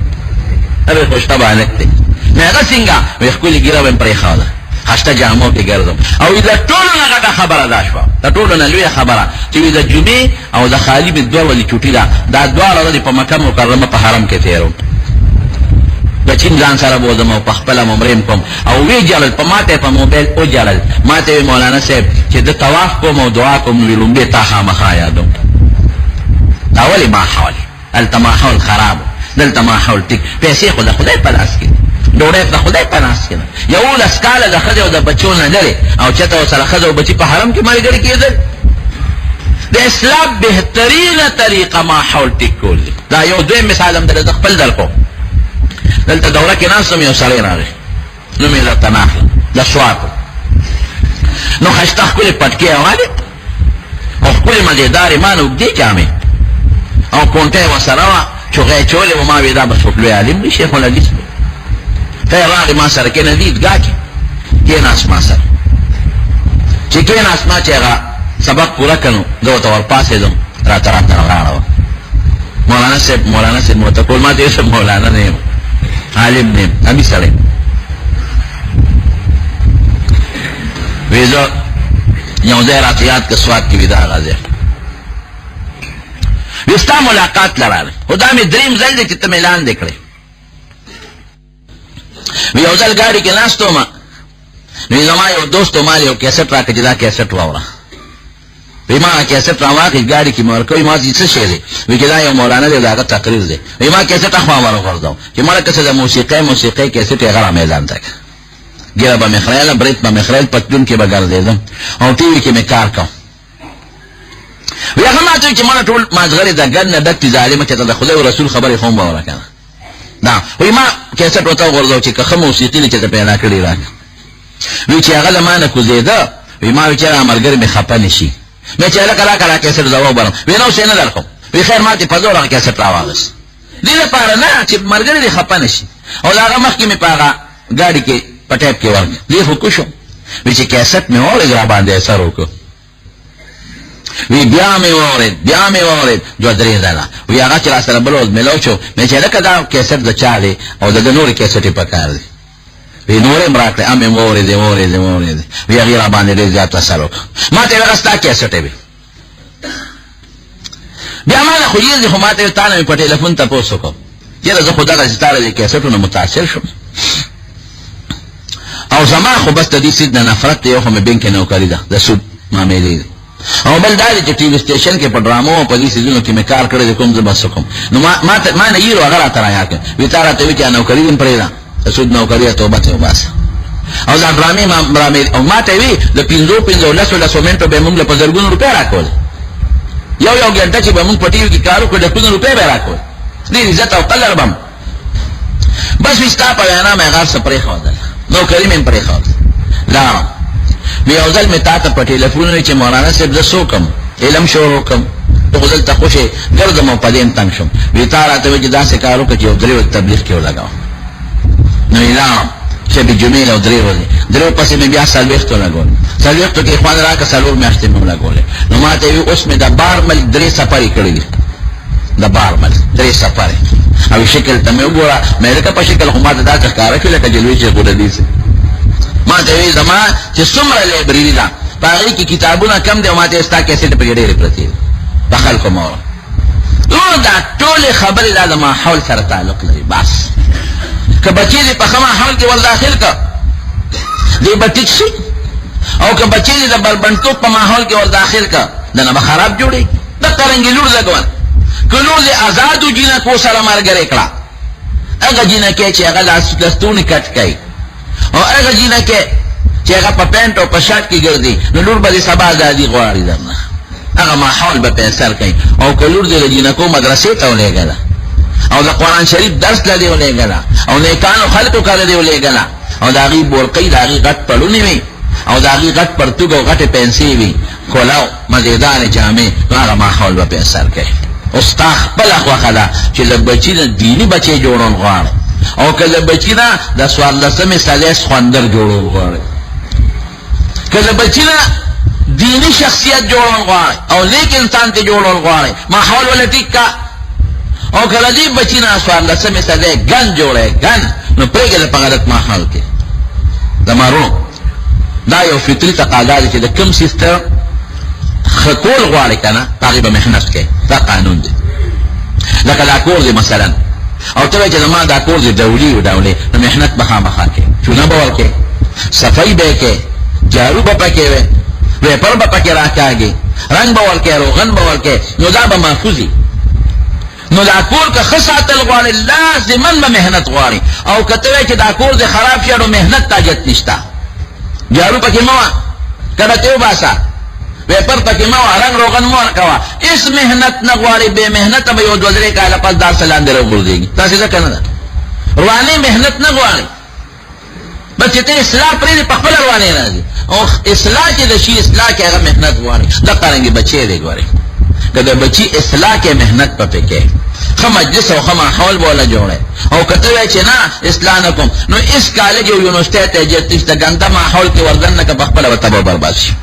هغې خوشته بانک دی. مې هغه څنګه وی ښکلې ګیره به مې پرېښوده، خسته جامو کې ګرځم. او د ټولو نه غټه خبره دا شوه، د ټولو نه لویه خبره چې د جمعې او د خالي مې 2 ورځې چوټي ده، دا دواړه ورځې په مکه مکرمه په حرم کې تېروم، بچیم ځان سره بوځم او په خپله ممریم کوم. او وی جړل په ما ته په موبایل وجړل، ما ته وی مولانا صاحب چې د طواف کوم او دعا کوم نو لومبې تا خامخا یادوم. دا ولې ماحول هلته ماحول خراب، دلته ماحول ټیک، پیسې خو د خدای په لاس کې، ډوډۍ د خدای په لاس کې ده. 11 کاله د ښځې او د بچو نه لرې او چېرته ورسره ښځه او بچي په حرم کې ملګري کېدل. د اسلام بهترینه طریقه ماحول ټیک کول دي. دا یو دویم مثال هم د خپل درکو. دلته دوره کې ناست وم یو سړی راغی، نوم یې درته نه اخلم، د سواتو، نو ښایسته ښکلې پټکې یې اغوالې او ښکلې مزېدارې ما نه اوږدې جامې او کونټه یې ورسره وه، چوغۍ یې چولې وه. ما وې دا به څوک لوی عالم وي، شیخ الحدیث وي. خیر راغی ما سره کېنه عیدګاه کې کېناست ما سره، چې کېناست ما چې هغه سبق پوره کړ نو زه ورته ورپاڅېدم، راته راغاړه وه. مولانا صاحب مو ورته کول، ما ته یې صاحب مولانا نه یم، عالم نه یم، امي سړی. وی زه یو ځای راته یاد کړه سوات کې وي دا هغه ځای، وی ستا ملاقات له راغی، خو دا مې درېیم ځل دی چې ته مې لاندې کړې. وی یو ځل ګاډي کې ناست وم، نو زما یو دوست ما یو کیسټ راکړه چې دا کیسټ واوره. وی ما کیسټ راواخېست ګاډي کې مې ورکوي، ما چې څه شی دی؟ وی چې دا یو مولانا دی د هغه تقریر دی. وی ما کیسټ اخوا ورغورځوم چې مړه که څه د موسیقۍ کیسټ یې هغه را میدان ته کړه، ګیره به مې خریله، برېت به مې خریل، پتلون کې به ګرځېدم او ټي وي کې مې کار کوم. وی هغه ما ته وایي چې مړه ټول مازغرې د ګډ نه ډک دي ظالمه، چې ته د خدای او رسول خبرې خو هم به وره که نه. دا وی ما کیسټ ورته وغورځوم چې که ښه موسیقي دی چې ته پیدا کړې راکړه. وی چې هغه له ما نه کوزېده، وی ما وی چې هغه ملګري مې خفه نه شي. مې چې هلکه راکړه دا کیسټ زه وبرم. وی نه اوس یې نه درکوم. وی خیر ما دې په زور هغه کیسټ راواغېست، دې لپاره نه چې ملګري دې خفه نه شي. او د هغه مخکې مې په هغه ګاډي کې په ټیپ کې ورکړه، دې خو کوشم. وی چې کیسټ مې واورېد را باندې اثر وکړو. وی بیا مې وورید جو درې ځله وی هغه چې راسره بل ورځ میلاو شو مې چې لکه دا کیسټ د چا دی او د نورې کیسټې په کار دی وی نورې م راکړې مې وورېدې وی هغې را باندې ډېر زیات اثر وکړ ما ته یې هغه ستا کیسټې وي بیا ما نه خو یې خو ما ته تا نه مې په ټېلیفون تپوس وکړ یاره زه خو دغسې تا د کیسټو نه متاثر شوم او زما خو بس د دې سید نه نفرت دی یو خو مې بینک کې نوکري ده د سود معاملې دی او بل دا دی چې ټي وي سټیشن کې په ډرامو او په دې څیزونو کې مې کار کړی دی کوم زه بس وکړم نو ما نه یېرو هغه راته راياد کړ وي تا راته وي چې نوکري دې پرېږده د سود نوکري توبه ته وباسه او دا ډرامې او ما ته وي د 15 منټو به موږ له په زرګونو روپۍ راکول یو ګنټه چې به موږ په ټي وي کې کار وکړو ډېرونه روپۍ به راکول ډېر عزت او قدر به بس وي ستا په وینا مې هغه څه پرېښودل نوکري مې پرېښود لاړم وی یو ځل مې تا ته په ټېلیفون وی چې مولانا صاحب زه څوک م علم شروع کړم ته خو دلته خوشې ګرځم او په دې تنګ شم وی تا راته وی چې داسې کار وکړه چې یو 3 ورځې تبلیغ کې ولګاوه نو یې لاړم شبې جمعې او 3 ورځې 3 پسې مې بیا 40 لګول 40 کې اخوان راکړه 4 میاشتې مې ولګولې نو ما ته وی اوس مې د بارمل 3 سفرې کړي دي د بارمل 3 سفرې او شکل ته مې وګوره مې لکه په شکل خو ما ته دا ښکاره کړي لکه جلوې چې ګوډه ما ته وی زما چې څومره لایبرري ده په هغې کې کتابونه کم دی او ما ته ستا کیسټ پکې ډېرې پرتې دي په خلکو مه وره نو دا ټولې خبرې دا د ماحول سره تعلق لري بس که بچې دې په ښه ماحول کې ور داخل کړه دی به ټیک شي او که بچې دې د بربنډتوب په ماحول کې ور داخل کړه دنه به خراب جوړېږي دقه رنګې لور لګول که لور دې ازادو جینکو سره ملګرې کړه هغه جینکې چې هغه لستونې کټ کوي او هغه جینکې چې هغه په پینټ او په شرټ کې ګرځي نو لور به دې سبا ازادي غواړي درنه هغه ماحول به په اثر کوي او که لور دې د جینکو مدرسې ته ولېږله او د قرآن شریف درس له دې ولېږله او نیکانو خلکو کله دې ولېږله او د هغې بورقۍ د هغې غټ پړونې وي او د هغې غټ پرتوګ او غټې پنسې وي کولو مزېدارې جامې نو هغه ماحول به په اثر کوي او ستا خپله خوښه ده چې د بچي د دیني بچی جوړول غواړي او که د بچی نه د 14مې سلیس خوندر جوړول غواړي که د بچی نه دینی شخصیت جوړول غواړي او نیک انسان ته جوړول غواړي ماحول ولا ټیک کا او که د دې بچی نه 14مې سلی ګن جوړی ګن نو پرېږده په غلط ماحول کې د مارونو دا یو فطري تقاضا دی چې د کوم سیستم ښه کول غواړي که نه په هغې به محنت کوي دا قانون دی لکه دا کور دی مثلا او ته وایې چې زما دا کور دی ډولي نو محنت به خامخا کوې چونه به ورکوې صفایي به یې کوې جارو به پکې وې ویپر به پکې راکاږي رنګ به ورکوې روغن به ورکوې نو دا به محفوظ نو دا کور که ښه ساتل غواړي لازما به محنت غواړي او که ته وایې چې دا کور دی خراب شي نو محنت تاجت نشته جارو پکې مه وه کډه ته وباسه ویپر پکې مه وه رنګ روغن مه ورکوه هېڅ محنت نه غواړي بې محنته به یو 2-3 کاله پس دار څه لاندې راوغورځېږي تاسې ده که نه ده روانې محنت نه غواړي بس چې ته اصلاح پرېږدې په خپله روانې راځي او اصلاح چې د شي اصلاح کې هغه محنت غواړي دقه رنګې بچی دی ګورې که د بچي اصلاح کې محنت په پکې ښه مجلس او ښه ماحول به وله جوړی او که ته وایې چې نه اصلاح نه کوم نو هېڅ کالج او یونیورسټۍ ته اجازت نشته ګنده ماحول کې ورځن نه که په خپله به تبه برباد شي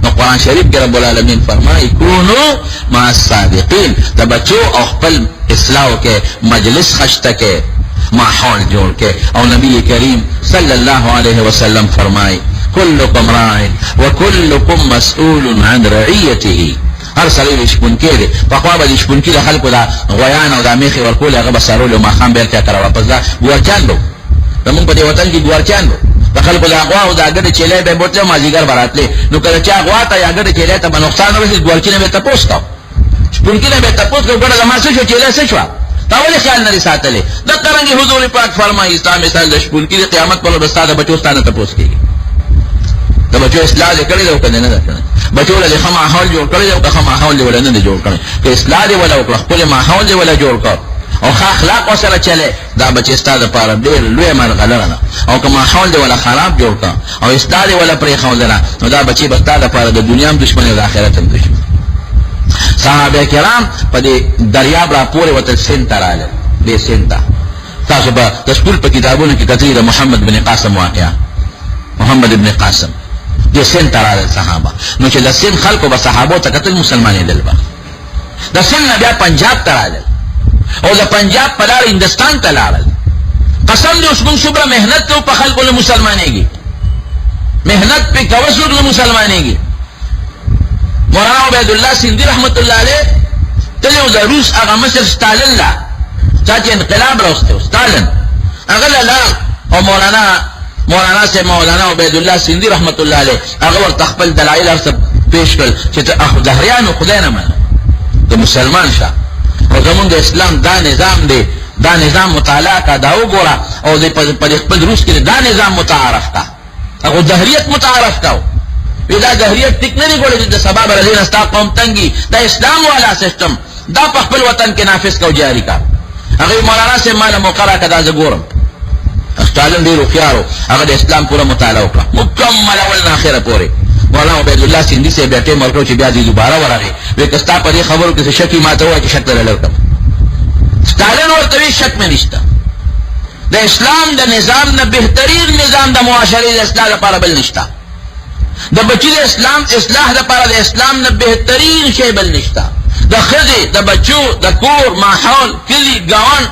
نو قرآن شریف کې رب العالمین فرمایي کونو مع الصادقین د بچو او خپل اصلاح کې مجلس خشته کې ماحول جوړ کې او نبی کریم صلی الله علیه وسلم فرمایي کلکم راع وکلکم مسئول عن رعیته هر سړی شپونکی دی پخوا به د شپونکي د خلکو دا غویان او دا میخې ورکولې هغه به څارولې او ماښام به یې کره واپس دا ګورچان به زمونږ په دې وطن کې ګورچان به د خلکو دا غوا او دا ګډې چیلی به یې بوتلې مازدیګر به راتلې نو که د چا غوا ته یا ګډې چیلی ته به نقصان ورسېد ګورچي نه به یې تپوس کو شپونکي نه به یې تپوس کو ګډه زما څه شو چیلی څه شوه تا ولې خیال نه دی ساتلی دقه رنګې حضور پاک فرمایي ستا مثال د شپونکي د قیامت پر ورځ ستا د بچو ستا نه تپوس کېږي د بچو اصلاح دې کړې ده او که نه ده کړې بچو له ښه ماحول جوړ کړی دی او که ښه ماحول دې وله نه دی جوړ کړی که اصلاح دې وله وکړه خپل ماحول دې وله جوړ کړ او ښه اخلاق ورسره چلی دا بچې ستا دپاره ډېر لویه مرغلره ده او که ماحول دې وله خراب جوړ کړه او اصلاح دې وله پرېښودله نو دا بچې به ستا دپاره د دنیا هم دشمن او د آخرت هم دشمن صحابه کرام په دې دریاب را پورې ورته سیند ته راغلل دې سیند ته تاسو به د سکول په کتابونو کې کتلي د محمد بن قاسم واقعه محمد بن قاسم دې د سند ته راغلل صحابه. نو چې د سند خلکو به صحابو ته کتل مسلمانېدل به. د سند نه بیا پنجاب ته راغلل او د پنجاب په لار هندوستان ته لاړل. قسم دې اوس موږ څومره محنت کوو په خلکو نه مسلمانېږي، محنت پې کوه څوک نه مسلمانېږي. مولانا عبیدالله سندي رحمت الله علیه تللی و د روس هغه مشر ستالن لا چا چې انقلاب راوستی و ستالن هغه له لاړ او مولانا صاحب مولانا عبیدالله سندي رحمت الله علیه هغه ورته خپل دلایل هر څه پیش کړل چې ته دهریانو خدای نه منه، ته مسلمان شه او زمونږ د اسلام دا نظام دی، دا نظام مطالعه کا، دا وګوره او په خپل روس کې دا نظام متعارف کا، هغه دهریت متعارف کا. دا دهریت ټیک نه دی ګورې د سبا برزین استا قوم تنګي، دا اسلام والا سسٹم دا په خپل وطن کې نافذ کو جاری کا. هغه مولانا سے مال مقرره کدا ز ګورم استالن دی روخيارو هغه د اسلام پورا مطالعه وکړه مکمل اول اخره پورې. مولانا عبیدالله سندي سے بیٹه مرکو چې بیا دې دوباره ورغی وې کستا په دې خبرو کې شکی ماته وای چې شک درلکم. استالن ورته شک مې نشته، د اسلام د نظام نه بهترین نظام د معاشري د اصلاح لپاره بل نشته، د بچی د اسلام اصلاح لپاره د اسلام نه بهترین شی بل نشته، د ښځې د بچو د کور ماحول کلی ګاون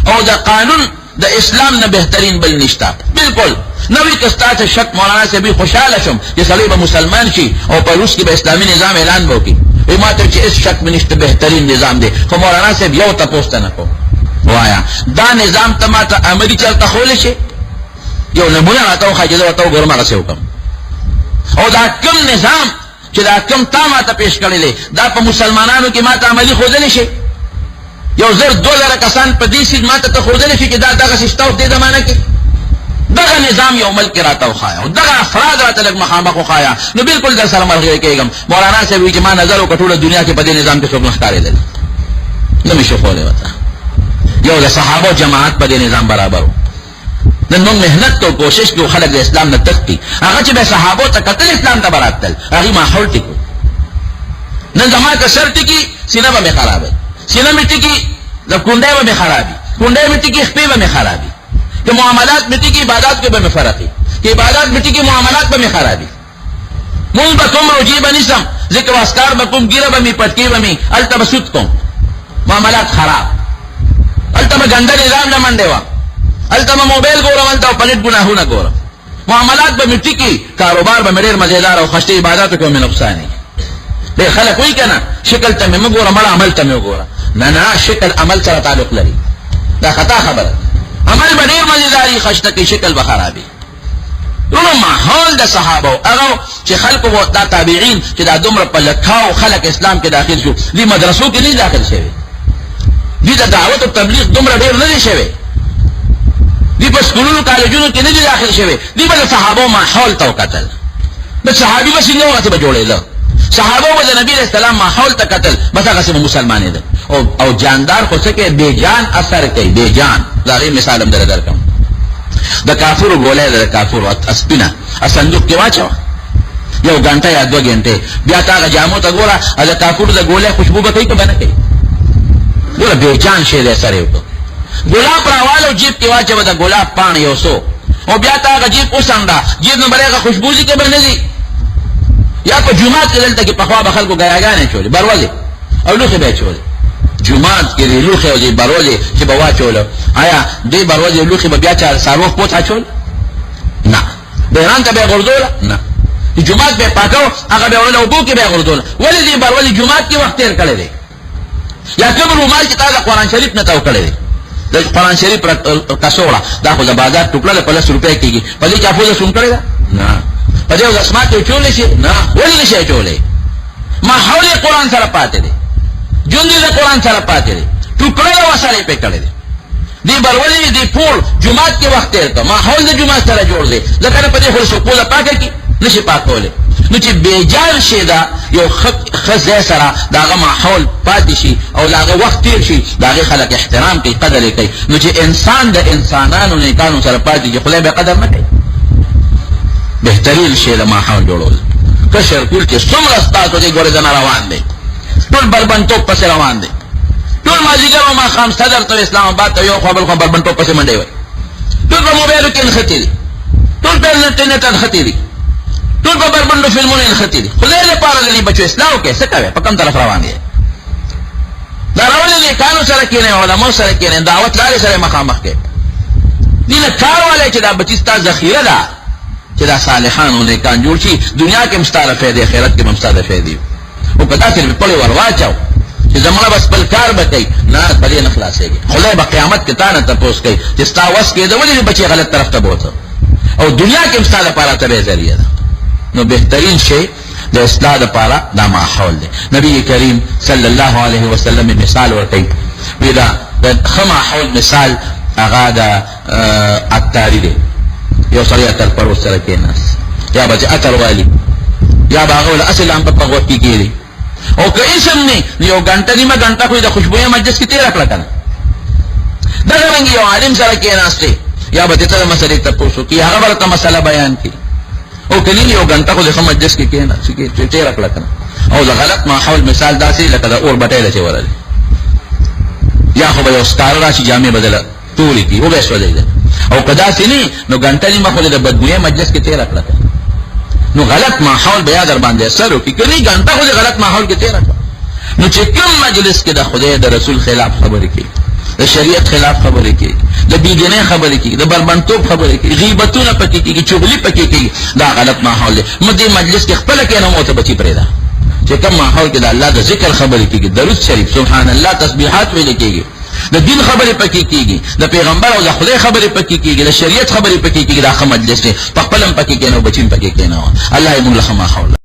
او د قانون د اسلام نه بهترین بل نشته. بالکل نوی کستا ته شک مولانا سے بھی خوشحاله شم چې سړی به مسلمان شي او په روس کې به اسلامي نظام اعلان وکړي. وی ما ته چې اس شک مې نشته بهترین نظام دی. خو مولانا صاحب یو تپوس ته نه کوم وایا دا نظام ته ما ته عملي چلته خولی شي یو نمونه راته وښایه چې زه ورته وګورم هغسې وکړم. او دا کم نظام چې دا کم تا ما ته پیش کړی دی دا په مسلمانانو کې ما ته عملي ښودلی شي. یو 1000 کسان په دې سیز ما ته ښودلی شي چې دا دغسې شته اوس دې زمانه کې دغه نظام یو ملک کې راته وښایه او دغه افراد راته لږ مخامخ وښایه نو بالکل در سره ملګری کېږم. مولانا صاحب وایي چې ما نظر وکړه ټوله دنیا کې په دې نظام کې څوک نه ښکارېدل، نه مې شو ښودلی ورته. یو د صحابو جماعت په دې نظام برابر و. نن موږ محنت کوو کوشش کوو خلک د اسلام نه تښتي، هغه چې به صحابو ته کتل اسلام ته به راتلل هغې ماحول ټیکو. نن زما که سر ټکي سینه به مې خرابوي، سینه مې ټکي د کونډۍ به مې خرابي، کونډۍ مې ټکي خپې به مې خرابي، که معاملات مې ټکي عبادات کې به مې فرقي، که عبادات مې ټکي معاملات به مې خرابي. مونږ به کوم روجې به نیسم، ذکر و اذکار به کوم، ګیره به مې پټکې به مې هلته به سود کوم، معاملات خراب. هلته به ګنده نظام نه منډې وم، هلته به موبایل ګورم، هلته به پلیټ ګناهونه ګورم، معاملات به مې ټکي، کاروبار به مې ډېر مزېدار او خشتې عباداتو کې به مې نقصاني. ډېر خلک وایي که نه شکل ته مې مه ګوره مړه عمل ته مې وګوره. نه نه شکل عمل سره تعلق لري، دا خطا خبره. عمل به ډېر مزېداري خشته کې شکل به خرابي. نو ماحول د صحابو هغه چې خلکو دا تابعین چې دا دومره په لکاو خلک اسلام کې داخل شو دې مدرسو کې نه داخل شوي، دې د دعوت او تبلیغ دومره ډېر نه دي شوي، دې په سکولونو کالجونو کې نه دي داخل شوي. دې به د صحابو ماحول ته وکتل، د صحابي به څنګه هغسې به جوړېده، صحابه به د نبي علیه السلام ماحول ته کتل بس هغسې به مسلمانېدل. او جاندار خو څه کوي بې جان اثر کوي، بې جان. د هغې مثال هم در درکړم. د کافرو ګولی ده، د کافرو سپینه صندوق کې واچوه یو ګنټه یا 2 ګنټې، بیا ته هغه جامو ته ګوره د کافرو د ګولۍ خوشبو به کوي که به نه کوي؟ ګوره بې جان شی دی سر یې وکړو. ګلاب راواله جیب کې واچوه د ګلاب پاڼې 100 او بیا ته هغه جیب وڅنډه، جیب نه به هغه خوشبو ځي که به نه ځي؟ یا په جومات کې دلته کې پخوا به خلکو ګیاګانې چولې بروزې او لوښې به یې چولې. جومات کې دې لوښې او دې بروزې چې به واچوله، آیا دې بروزې لوښې به بیا چا څاروخ پوت اچول؟ نه. بحران ته به یې غورځوله؟ نه. جومات به یې پاکو هغه به یې وړله اوبو کې به یې غورځوله. ولې دې بروزې جومات کې وخت تېر کړی دی؟ یا کوم رومال چې تا د قرآن شریف نه تاو کړی دی، د قرآن شریف کڅوړه دا خو د بازار ټوکړه ده په 10 روپۍ کېږي، په دې چا پوزه سون کړې ده؟ نه. په دې اوس اسمات یې چولی شي؟ نه. ولې نه شي چولی؟ ماحول یې قرآن سره پاتې دی، ژوند یې د قرآن سره پاتې دی، ټوکړه د وسړی پې کړی دی. دې برولې دې ټول جومات کې وخت تېر کړه، ماحول د جومات سره جوړ دی، ځکه نه په دې خو څوک پوزه پاکه کړي نه شي پاکولی. نو چې بېجان شي دا یو ښه ځای سره د هغه ماحول پاتې شي او د هغه وخت تېر شي، د هغې خلک احترام کوي، قدر یې کوي. نو چې انسان د انسانانو نیکانو سره پاتې شي خدای به قدر نه کوي. بهترین شی د ماحول جوړول. کشر کول چې څومره ستاسو دی ګورې زنه روان دی، ټول بربنډتوب پسې روان دی، ټول مازدیګر او ماښام صدر ته اسلام آباد ته یو خوا بل خوا بربنډتوب پسې منډې وایي، ټول په موبایلو کې نښتې دي، ټول په انټرنېټ نښتې دي، ټول په بربنډو فلمونو نښتي دي. خدای لپاره د دې بچو اصلاح وکړئ. څه کوئ؟ په کوم طرف روان دي؟ دا راولې نیکانو سره کېنئ، علماو سره کېنئ، دعوت لارې سره مخامخ کړئ. دې نه کار والی چې دا بچي ستا ذخیره ده، چې دا صالحان او نیکان جوړ شي، دنیا کې هم ستا د فایدې، آخرت کې هم ستا د فایدې. او که داسې پړې ور واچو چې زموږ بس خپل کار به کوي، نه په دې نه خلاصېږي. خدای به قیامت کې تا نه تپوس کوي چې ستا وس کېده ولې بچی غلط طرف ته بوته، او دنیا کې هم ستا لپاره تبې ذریعه ده. نو بهترین شی د اصلاح لپاره دا ماحول دی. نبی کریم صلی الله علیه وسلم مثال ورکوي، وی دا د ښه ماحول مثال هغه د عطاري دی. یو سړی عطر پروت سره کېناست، یا به چې عطر والي، یا به هغه له اصل هم په غوږ کې کېږي، او که اسم نه یو ګنټه نیمه ګنټه خو د خوشبویه مجلس کې تېره کړه که نه. دغه رنګ یو عالم سره کېناستې، یا به د ته د مسلې تپوس وکړي، هغه به راته مسله بیان کړي، او که یو ګنټه خو د ښه مجلس کې تېره کړه که نه. او د غلط ماحول مثال داسې لکه د اور بټۍ له چې ورلې، یا خو به یو ستاره راشي جامې به دله ټولې کړي، وبه یې سوځېږي. او که داسې نه نو ګنټه نیمه خو د بدګویه مجلس کې تېره کړه، نو غلط ماحول بیا در باندې اثر وکړي. که نه ګنټه خو د غلط ماحول کې تېره کړه، نو چې کوم مجلس کې د خدای د رسول خلاف خبرې کوي، د شریعت خلاف خبرې کوي، د بېدینۍ خبرې کوي، د بربنډتوب خبرې کوي، غیبتونه پکې کېږي، چغلي پکې کېږي، دا غلط ماحول دی. نو دې مجلس کې خپله کښېنه، مو ته بچي پرېږده. چې کوم ماحول کې د الله د ذکر خبرې کېږي، درود شریف، سبحان الله، تسبیحات ویلې کېږي، د دین خبرې پکې کېږي، د پیغمبر او د خدای خبرې پکې کېږي، د شریعت خبرې پکې کېږي، دا ښه مجلس دی. په خپل هم پکې کښېنه او بچي هم پکې کښېنه. الله یې موږ له ښه ماحول